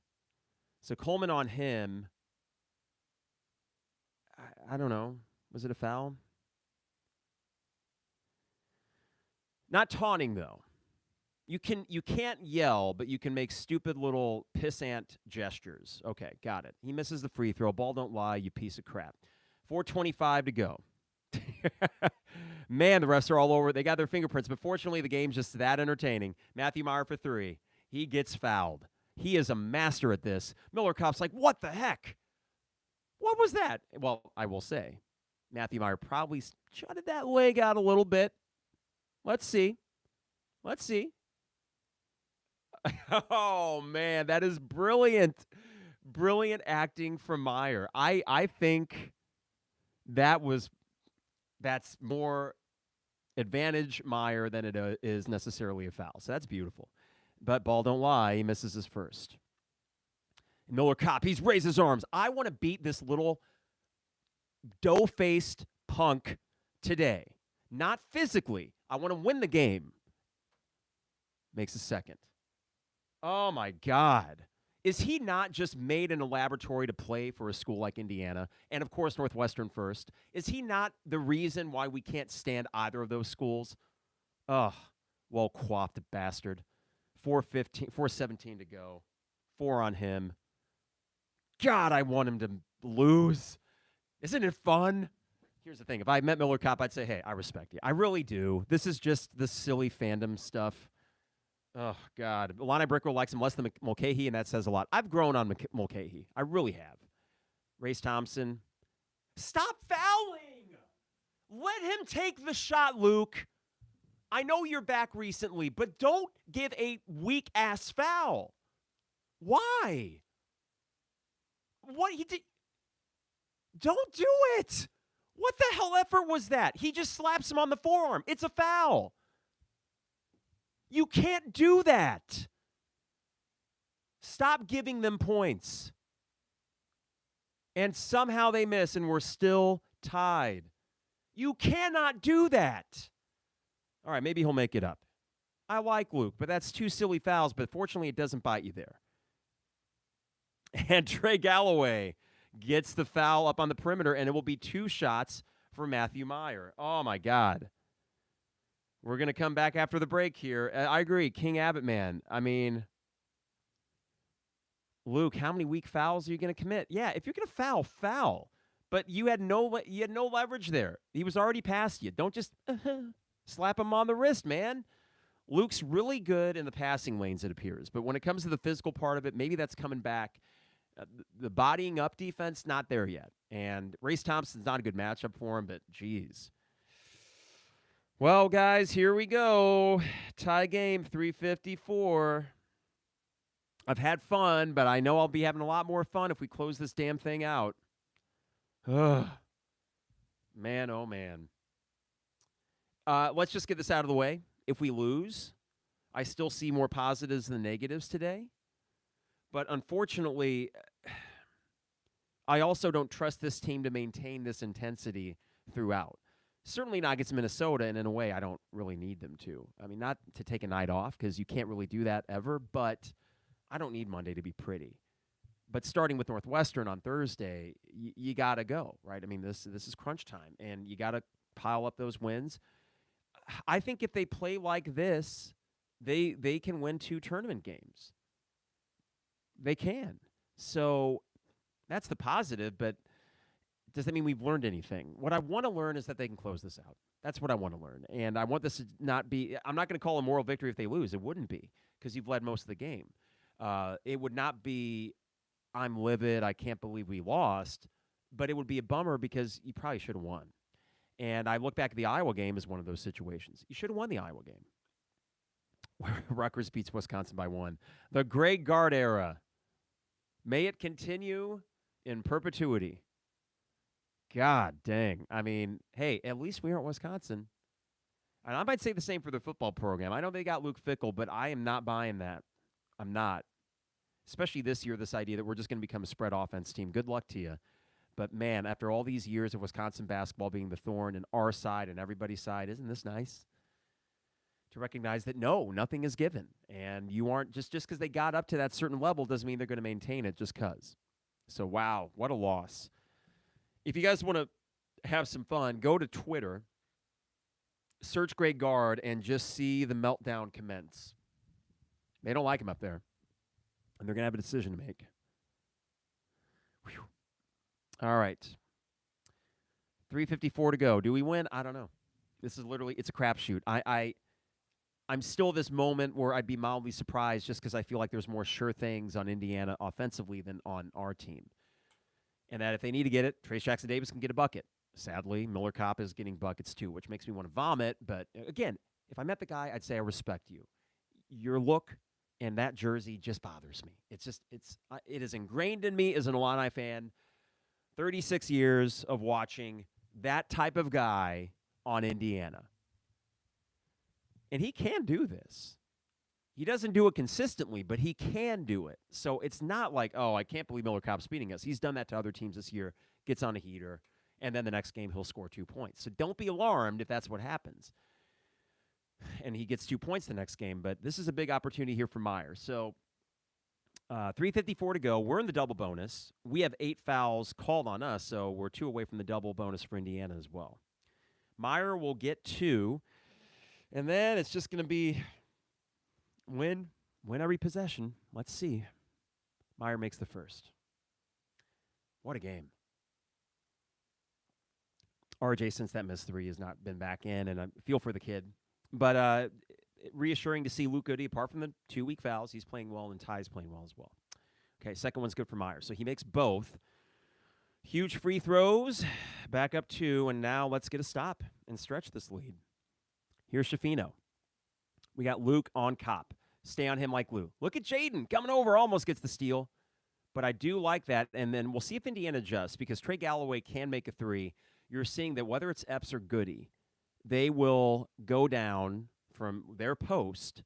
So Coleman on him. I don't know. Was it a foul? Not taunting, though. You can't yell, but you can make stupid little pissant gestures. Okay, got it. He misses the free throw. Ball don't lie, you piece of crap. 4:25 to go. Man, the refs are all over. They got their fingerprints, but fortunately the game's just that entertaining. Matthew Meyer for 3. He gets fouled. He is a master at this. Miller Kopp's like, what the heck? What was that? Well, I will say, Matthew Meyer probably jutted that leg out a little bit. Let's see. Oh, man, that is brilliant. Brilliant acting from Meyer. I think that's more advantage Meyer than it is necessarily a foul. So that's beautiful. But ball don't lie. He misses his first. Miller Kopp, he's raised his arms. I want to beat this little dough-faced punk today. Not physically. I want to win the game. Makes a second. Oh, my God. Is he not just made in a laboratory to play for a school like Indiana, and, of course, Northwestern first? Is he not the reason why we can't stand either of those schools? Ugh, well-coiffed bastard. 4:17 to go. 4 on him. God, I want him to lose. Isn't it fun? Here's the thing. If I met Miller Kopp, I'd say, hey, I respect you. I really do. This is just the silly fandom stuff. Oh, God. Lonnie Bricker likes him less than Mulcahy, and that says a lot. I've grown on Mulcahy. I really have. Race Thompson. Stop fouling! Let him take the shot, Luke. I know you're back recently, but don't give a weak-ass foul. Why? What he did? Don't do it. What the hell effort was that? He just slaps him on the forearm. It's a foul. You can't do that. Stop giving them points. And somehow they miss, and we're still tied. You cannot do that. All right, maybe he'll make it up. I like Luke, but that's 2 silly fouls, but fortunately it doesn't bite you there. And Trey Galloway gets the foul up on the perimeter, and it will be 2 shots for Matthew Meyer. Oh, my God. We're going to come back after the break here. I agree. King Abbott, man. I mean, Luke, how many weak fouls are you going to commit? Yeah, if you're going to foul, foul. But you had no leverage there. He was already past you. Don't just slap him on the wrist, man. Luke's really good in the passing lanes, it appears. But when it comes to the physical part of it, maybe that's coming back. The bodying up defense, not there yet. And Race Thompson's not a good matchup for him, but geez. Well, guys, here we go. Tie game, 354. I've had fun, but I know I'll be having a lot more fun if we close this damn thing out. Ugh. Man, oh, man. Let's just get this out of the way. If we lose, I still see more positives than negatives today. But unfortunately, I also don't trust this team to maintain this intensity throughout. Certainly not against Minnesota, and in a way, I don't really need them to. I mean, not to take a night off, because you can't really do that ever, but I don't need Monday to be pretty. But starting with Northwestern on Thursday, you got to go, right? I mean, this is crunch time, and you got to pile up those wins. I think if they play like this, they can win 2 tournament games. They can. So that's the positive, but does that mean we've learned anything? What I want to learn is that they can close this out. That's what I want to learn. And I want this to not be – I'm not going to call a moral victory if they lose. It wouldn't be, because you've led most of the game. It would not be I'm livid, I can't believe we lost, but it would be a bummer because you probably should have won. And I look back at the Iowa game as one of those situations. You should have won the Iowa game. Rutgers beats Wisconsin by 1. The Greg Gard era. May it continue in perpetuity. God dang. I mean, hey, at least we aren't Wisconsin. And I might say the same for the football program. I know they got Luke Fickell, but I am not buying that. I'm not. Especially this year, this idea that we're just going to become a spread offense team. Good luck to you. But, man, after all these years of Wisconsin basketball being the thorn in our side and everybody's side, isn't this nice? To recognize that, no, nothing is given. And you aren't, just because they got up to that certain level doesn't mean they're going to maintain it just because. So, wow, what a loss. If you guys want to have some fun, go to Twitter, search Greg Gard, and just see the meltdown commence. They don't like him up there. And they're going to have a decision to make. Whew. All right. 3:54 to go. Do we win? I don't know. This is literally, it's a crapshoot. I'm still this moment where I'd be mildly surprised just because I feel like there's more sure things on Indiana offensively than on our team. And that if they need to get it, Trayce Jackson-Davis can get a bucket. Sadly, Miller Kopp is getting buckets too, which makes me want to vomit. But again, if I met the guy, I'd say I respect you. Your look and that jersey just bothers me. It is ingrained in me as an Illini fan. 36 years of watching that type of guy on Indiana. And he can do this. He doesn't do it consistently, but he can do it. So it's not like, oh, I can't believe Miller Kopp's beating us. He's done that to other teams this year, gets on a heater, and then the next game he'll score 2 points. So don't be alarmed if that's what happens. And he gets 2 points the next game, but this is a big opportunity here for Meyer. So 3:54 to go. We're in the double bonus. We have 8 fouls called on us, so we're 2 away from the double bonus for Indiana as well. Meyer will get 2, and then it's just going to be win every possession. Let's see. Meyer makes the first. What a game. RJ, since that missed 3, has not been back in, and I feel for the kid. But reassuring to see Luke Goody, apart from the 2 weak fouls, he's playing well, and Ty's playing well as well. Okay, second one's good for Meyer. So he makes both. Huge free throws, back up 2, and now let's get a stop and stretch this lead. Here's Schifino. We got Luke on Kopp. Stay on him like glue. Look at Jaden coming over, almost gets the steal. But I do like that, and then we'll see if Indiana adjusts, because Trey Galloway can make a 3. You're seeing that whether it's Epps or Goody, they will go down from their post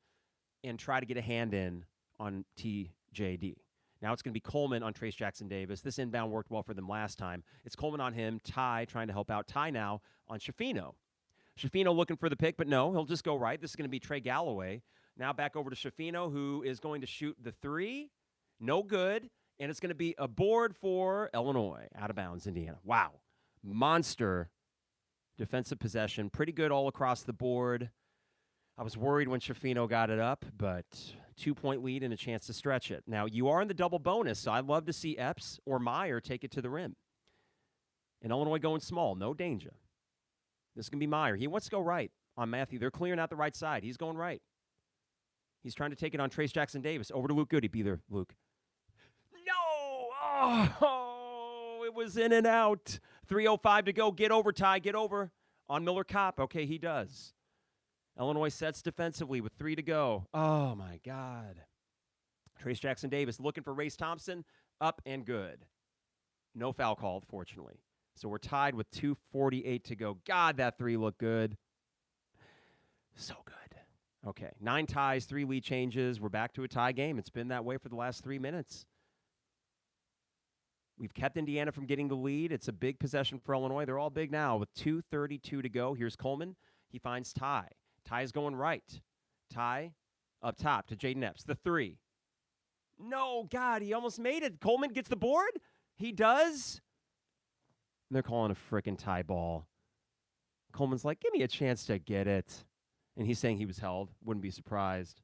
and try to get a hand in on TJD. Now it's going to be Coleman on Trayce Jackson-Davis. This inbound worked well for them last time. It's Coleman on him, Ty trying to help out. Ty now on Schifino. Schifino looking for the pick, but no, he'll just go right. This is going to be Trey Galloway. Now back over to Schifino, who is going to shoot the 3. No good. And it's going to be a board for Illinois, out of bounds, Indiana. Wow. Monster defensive possession. Pretty good all across the board. I was worried when Schifino got it up, but 2-point lead and a chance to stretch it. Now, you are in the double bonus, so I'd love to see Epps or Meyer take it to the rim. And Illinois going small, no danger. This is going to be Meyer. He wants to go right on Matthew. They're clearing out the right side. He's going right. He's trying to take it on Trace Jackson-Davis. Over to Luke Goody. Be there, Luke. No! Oh, it was in and out. 3:05 to go. Get over, Ty. Get over on Miller Kopp. Okay, he does. Illinois sets defensively with 3 to go. Oh, my God. Trace Jackson-Davis looking for Race Thompson. Up and good. No foul called, fortunately. So we're tied with 2:48 to go. God, that 3 looked good. So good. Okay, 9 ties, 3 lead changes. We're back to a tie game. It's been that way for the last 3 minutes. We've kept Indiana from getting the lead. It's a big possession for Illinois. They're all big now with 2:32 to go. Here's Coleman. He finds Ty. Ty's going right. Ty up top to Jaden Epps. The 3. No, God, he almost made it. Coleman gets the board. He does. And they're calling a frickin' tie ball. Coleman's like, give me a chance to get it. And he's saying he was held. Wouldn't be surprised.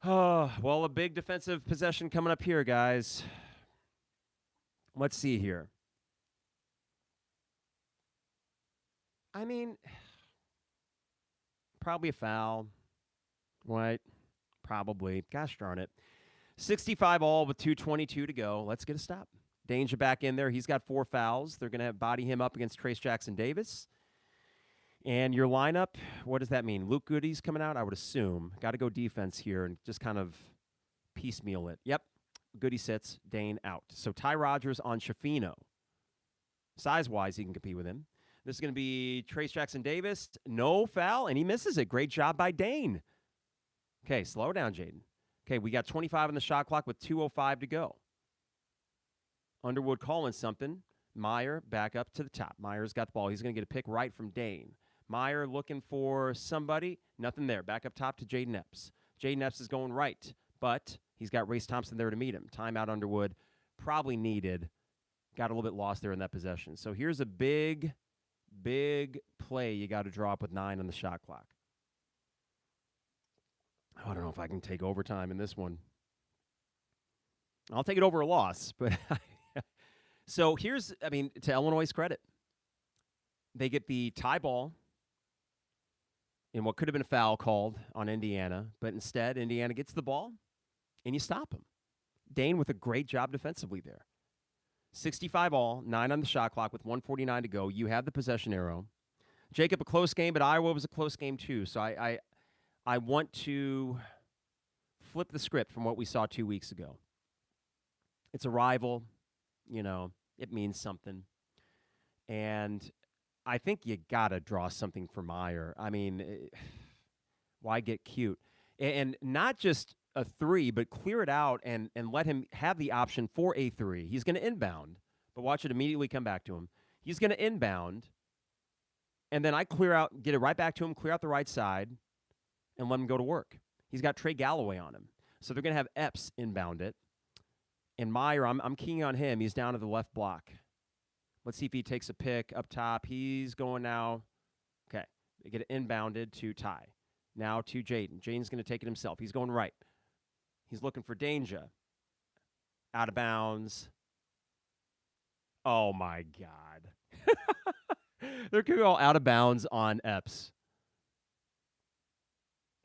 Oh, well, a big defensive possession coming up here, guys. Let's see here. I mean, probably a foul. Right? Probably. Gosh darn it. 65 all with 2:22 to go. Let's get a stop. Danger back in there. He's got 4 fouls. They're going to body him up against Trace Jackson-Davis. And your lineup, what does that mean? Luke Goody's coming out, I would assume. Got to go defense here and just kind of piecemeal it. Yep. Goody sits, Dane out. So Ty Rogers on Schifino. Size-wise, he can compete with him. This is going to be Trace Jackson-Davis. No foul, and he misses it. Great job by Dane. Okay, slow down, Jaden. Okay, we got 25 on the shot clock with 2:05 to go. Underwood calling something. Meyer back up to the top. Meyer's got the ball. He's going to get a pick right from Dane. Meyer looking for somebody. Nothing there. Back up top to Jaden Epps. Jaden Epps is going right, but he's got Race Thompson there to meet him. Timeout Underwood. Probably needed. Got a little bit lost there in that possession. So here's a big, big play you got to draw up with 9 on the shot clock. I don't know if I can take overtime in this one. I'll take it over a loss, but so here's, I mean, to Illinois' credit, they get the tie ball in what could have been a foul called on Indiana, but instead Indiana gets the ball and you stop them. Dane with a great job defensively there. 65 all, 9 on the shot clock with 1:49 to go. You have the possession arrow. Jacob, a close game, but Iowa was a close game too. So I want to flip the script from what we saw 2 weeks ago. It's a rival, you know, it means something. And I think you got to draw something for Meyer. I mean, why get cute? And not just a 3, but clear it out and let him have the option for a 3. He's going to inbound, but watch it immediately come back to him. He's going to inbound, and then I clear out, get it right back to him, clear out the right side, and let him go to work. He's got Trey Galloway on him. So they're going to have Epps inbound it. And Meyer, I'm keying on him. He's down to the left block. Let's see if he takes a pick up top. He's going now. Okay. They get it inbounded to Ty. Now to Jaden. Jaden's going to take it himself. He's going right. He's looking for danger. Out of bounds. Oh, my God. They're going to go out of bounds on Epps.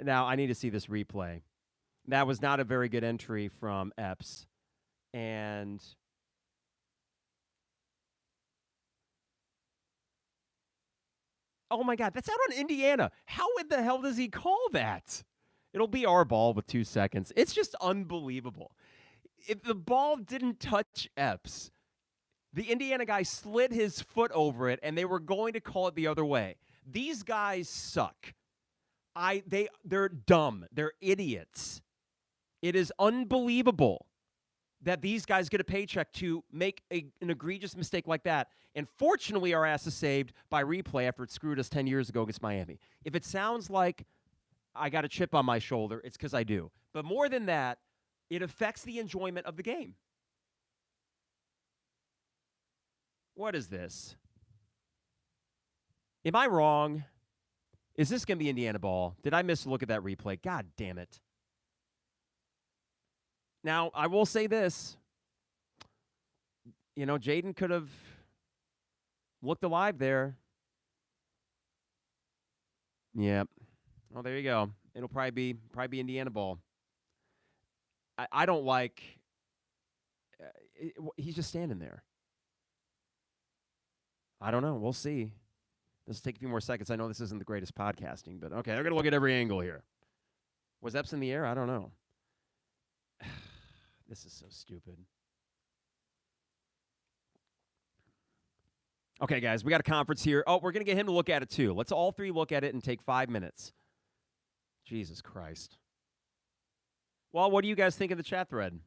Now, I need to see this replay. That was not a very good entry from Epps. And oh, my God, that's out on Indiana. How in the hell does he call that? It'll be our ball with 2 seconds. It's just unbelievable. If the ball didn't touch Epps, the Indiana guy slid his foot over it, and they were going to call it the other way. These guys suck. They're dumb. They're idiots. It is unbelievable that these guys get a paycheck to make an egregious mistake like that. And fortunately, our ass is saved by replay after it screwed us 10 years ago against Miami. If it sounds like I got a chip on my shoulder, it's because I do. But more than that, It affects the enjoyment of the game. What is this? Am I wrong? Is this going to be Indiana ball? Did I miss a look at that replay? God damn it. Now, I will say this. You know, Jaden could have looked alive there. Yeah. Well, there you go. It'll probably be Indiana ball. I don't like. He's just standing there. I don't know. We'll see. This will take a few more seconds. I know this isn't the greatest podcasting, but okay, they're going to look at every angle here. Was Epps in the air? I don't know. This is so stupid. Okay, guys, we got a conference here. Oh, we're going to get him to look at it too. Let's all three look at it and take 5 minutes. Jesus Christ. Well, what do you guys think of the chat thread?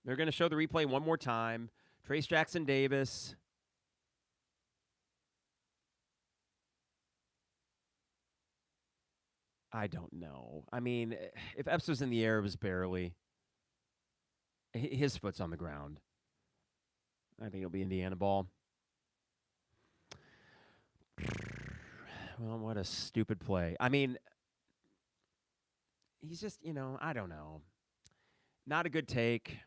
They're going to show the replay one more time. Trace Jackson Davis. I don't know. I mean, if Epps was in the air, it was barely. His foot's on the ground. I think it'll be Indiana ball. Well, what a stupid play. I mean, he's just, I don't know. Not a good take.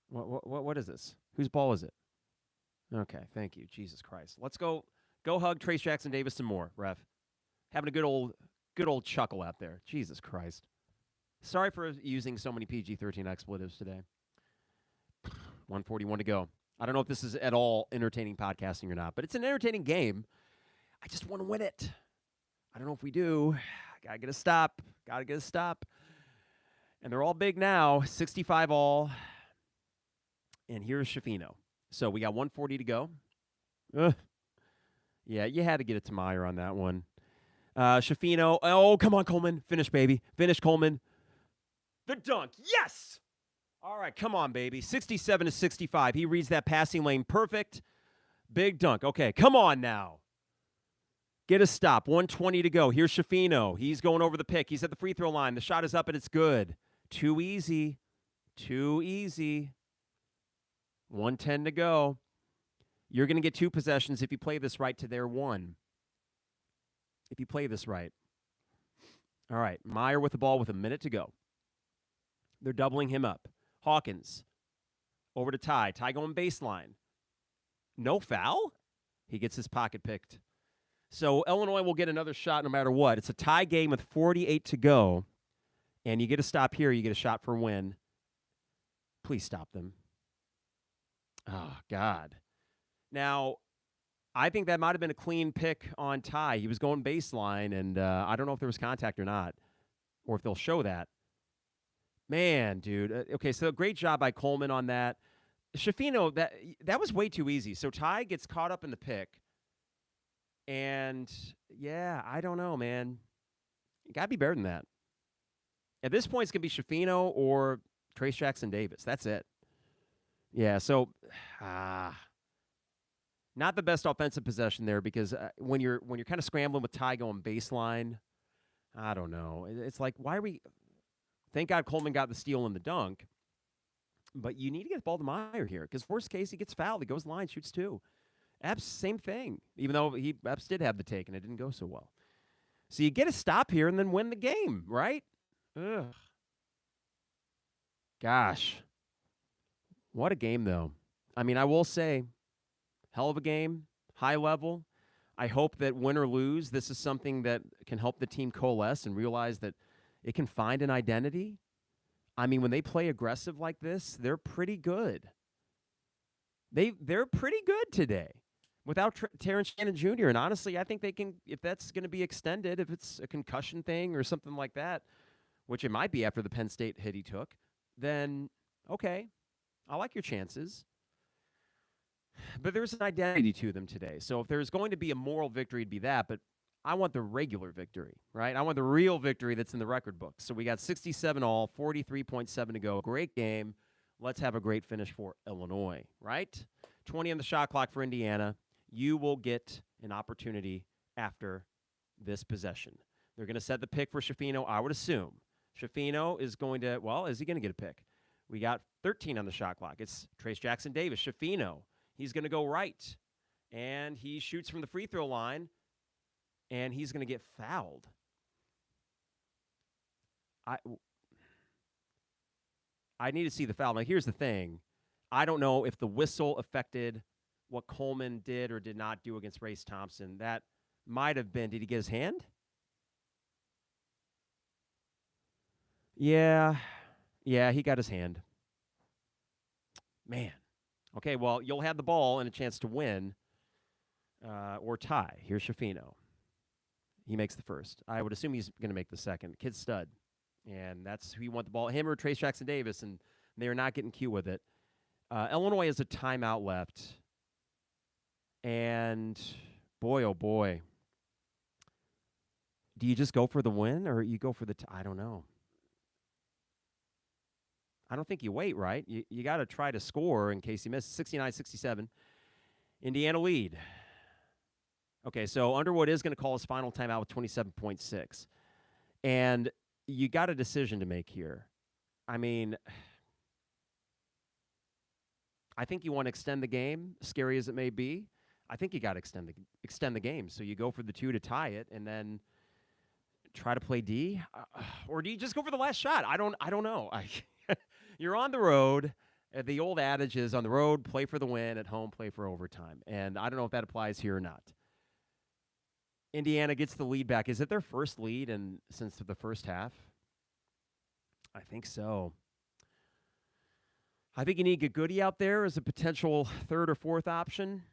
What is this? Whose ball is it? Okay, thank you. Jesus Christ. Let's go hug Trace Jackson Davis some more, ref. Having a good old chuckle out there. Jesus Christ. Sorry for using so many PG-13 expletives today. 1:41 to go. I don't know if this is at all entertaining podcasting or not, but it's an entertaining game. I just want to win it. I don't know if we do. Gotta get a stop. And they're all big now. 65 all. And here's Schifino. So we got 1:40 to go. Yeah, you had to get it to Meyer on that one. Schifino. Oh, come on, Coleman. Finish, baby. Finish, Coleman. The dunk. Yes! All right, come on, baby. 67 to 65. He reads that passing lane perfect. Big dunk. Okay, come on now. Get a stop. 1:20 to go. Here's Schifino. He's going over the pick. He's at the free throw line. The shot is up, and it's good. Too easy. 1:10 to go. You're going to get 2 possessions if you play this right to their 1. If you play this right. All right, Meyer with the ball with a minute to go. They're doubling him up. Hawkins over to Ty. Ty going baseline. No foul? He gets his pocket picked. So Illinois will get another shot no matter what. It's a tie game with 48 to go. And you get a stop here. You get a shot for a win. Please stop them. Oh, God. Now, I think that might have been a clean pick on Ty. He was going baseline, and I don't know if there was contact or not, or if they'll show that. Man, dude. Okay, so great job by Coleman on that. Schifino, that was way too easy. So Ty gets caught up in the pick. And, yeah, I don't know, man. You got to be better than that. At this point, it's going to be Schifino or Trace Jackson Davis. That's it. Yeah, so not the best offensive possession there because when you're kind of scrambling with Ty going baseline, I don't know. It's like, why are we – thank God Coleman got the steal and the dunk, but you need to get the ball to Meyer here because worst case, he gets fouled. He goes line, shoots 2. Epps, same thing, even though Epps did have the take and it didn't go so well. So you get a stop here and then win the game, right? Ugh. Gosh. What a game, though. I mean, I will say, hell of a game, high level. I hope that win or lose, this is something that can help the team coalesce and realize that it can find an identity. I mean, when they play aggressive like this, they're pretty good. They're pretty good today without Terrence Shannon Jr. And honestly, I think they can, if that's going to be extended, if it's a concussion thing or something like that, which it might be after the Penn State hit he took, then okay. I like your chances. But there's an identity to them today. So if there's going to be a moral victory, it'd be that. But I want the regular victory, right? I want the real victory that's in the record book. So we got 67 all, 43.7 to go. Great game. Let's have a great finish for Illinois, right? 20 on the shot clock for Indiana. You will get an opportunity after this possession. They're going to set the pick for Schifino, I would assume. Schifino is going to, well, is he going to get a pick? We got 13 on the shot clock. It's Trace Jackson Davis. Schifino, he's going to go right. And he shoots from the free throw line, and he's going to get fouled. I need to see the foul. Now, here's the thing. I don't know if the whistle affected what Coleman did or did not do against Race Thompson. That might have been, did he get his hand? Yeah, he got his hand. Man. Okay, well, you'll have the ball and a chance to win or tie. Here's Schifino. He makes the first. I would assume he's going to make the second. Kid's stud. And that's who you want the ball. Him or Trace Jackson Davis, and they're not getting cute with it. Illinois has a timeout left. And boy, oh boy. Do you just go for the win or you go for the I don't know. I don't think you wait, right? You got to try to score in case you miss. 69-67. Indiana lead. Okay, so Underwood is going to call his final timeout with 27.6. And you got a decision to make here. I mean, I think you want to extend the game, scary as it may be. I think you got to extend the game. So you go for the 2 to tie it and then try to play D, or do you just go for the last shot? I don't know. You're on the road. The old adage is on the road, play for the win, at home, play for overtime. And I don't know if that applies here or not. Indiana gets the lead back. Is it their first lead since the first half? I think so. I think you need Goody out there as a potential third or fourth option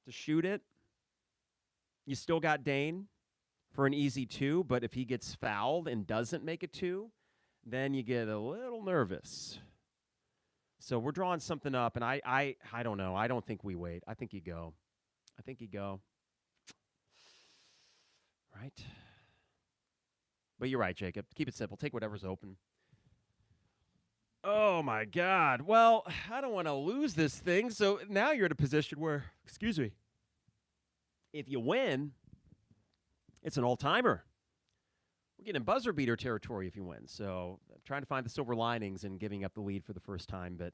to shoot it. You still got Dane for an easy 2, but if he gets fouled and doesn't make a 2, then you get a little nervous. So we're drawing something up, and I don't know. I don't think we wait. I think you go. Right? But you're right, Jacob. Keep it simple. Take whatever's open. Oh, my God. Well, I don't want to lose this thing, so now you're in a position where, excuse me, if you win, it's an all-timer. We're getting buzzer beater territory if you win. So I'm trying to find the silver linings in giving up the lead for the first time. But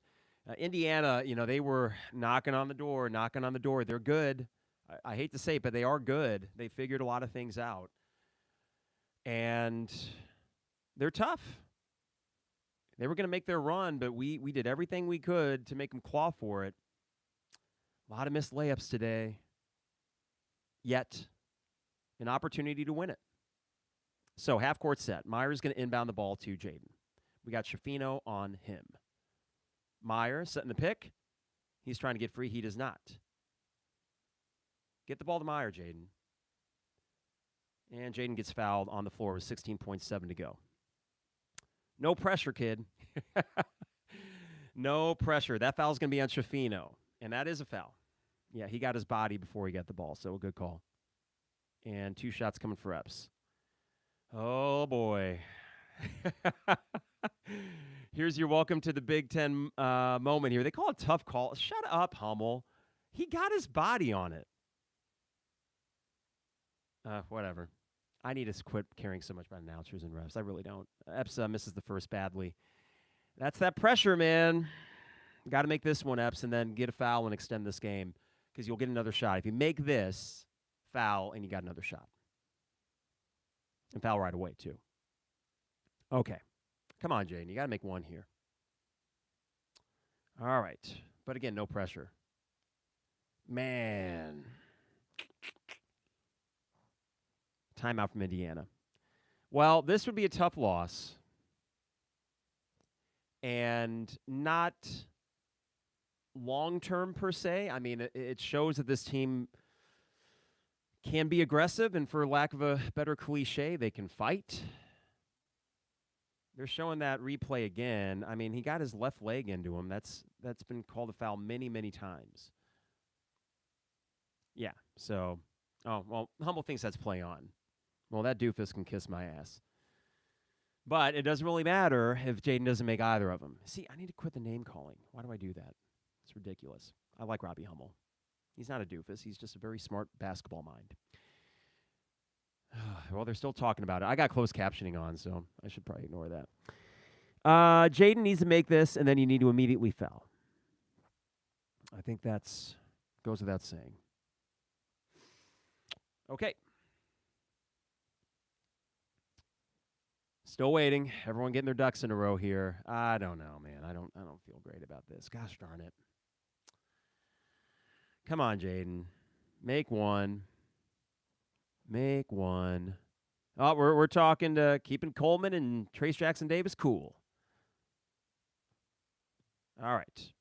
Indiana, they were knocking on the door. They're good. I hate to say it, but they are good. They figured a lot of things out. And they're tough. They were going to make their run, but we did everything we could to make them claw for it. A lot of missed layups today. Yet, an opportunity to win it. So, half-court set. Meyer's going to inbound the ball to Jaden. We got Schifino on him. Meyer setting the pick. He's trying to get free. He does not. Get the ball to Meyer, Jaden. And Jaden gets fouled on the floor with 16.7 to go. No pressure, kid. No pressure. That foul's going to be on Schifino, and that is a foul. Yeah, he got his body before he got the ball, so a good call. And 2 shots coming for Epps. Oh, boy. Here's your welcome to the Big Ten moment here. They call it tough call. Shut up, Hummel. He got his body on it. Whatever. I need to quit caring so much about announcers and refs. I really don't. Epps misses the first badly. That's that pressure, man. Got to make this one, Epps, and then get a foul and extend this game because you'll get another shot. If you make this, foul, and you got another shot. And foul right away, too. Okay. Come on, Jaden. You got to make one here. All right. But again, no pressure. Man. Timeout from Indiana. Well, this would be a tough loss. And not long-term per se. I mean, it shows that this team can be aggressive, and for lack of a better cliche, they can fight. They're showing that replay again. I mean, he got his left leg into him. That's been called a foul many, many times. Yeah, so, Hummel thinks that's play on. Well, that doofus can kiss my ass. But it doesn't really matter if Jaden doesn't make either of them. See, I need to quit the name calling. Why do I do that? It's ridiculous. I like Robbie Hummel. He's not a doofus. He's just a very smart basketball mind. Well, they're still talking about it. I got closed captioning on, so I should probably ignore that. Jaden needs to make this, and then you need to immediately foul. I think that's goes without saying. Okay. Still waiting. Everyone getting their ducks in a row here. I don't know, man. I don't feel great about this. Gosh darn it. Come on, Jaden. Make one. Make one. Oh, we're talking to keeping Coleman and Trace Jackson Davis cool. All right.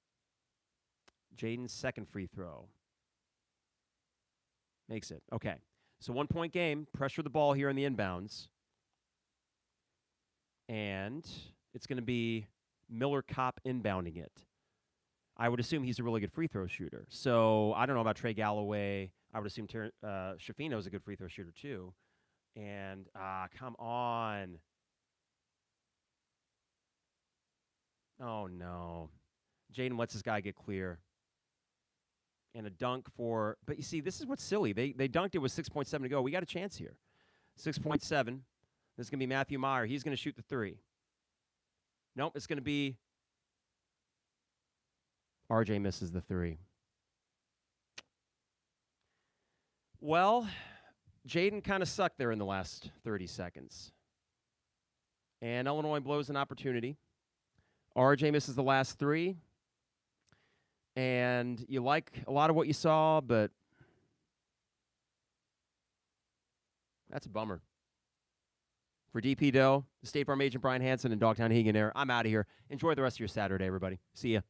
Jaden's second free throw. Makes it. Okay. So 1 point game. Pressure the ball here in the inbounds. And it's going to be Miller Kopp inbounding it. I would assume he's a really good free throw shooter. So I don't know about Trey Galloway. I would assume Shafino is a good free throw shooter too. And come on. Oh, no. Jaden lets this guy get clear. And a dunk for – but you see, this is what's silly. They dunked it with 6.7 to go. We got a chance here. 6.7. This is going to be Matthew Meyer. He's going to shoot the three. Nope, it's going to be RJ misses the three. Well, Jaden kind of sucked there in the last 30 seconds. And Illinois blows an opportunity. RJ misses the last three. And you like a lot of what you saw, but that's a bummer. For DP Doe, the State Farm agent Brian Hansen and Dogtown Hegan Air, I'm out of here. Enjoy the rest of your Saturday, everybody. See ya.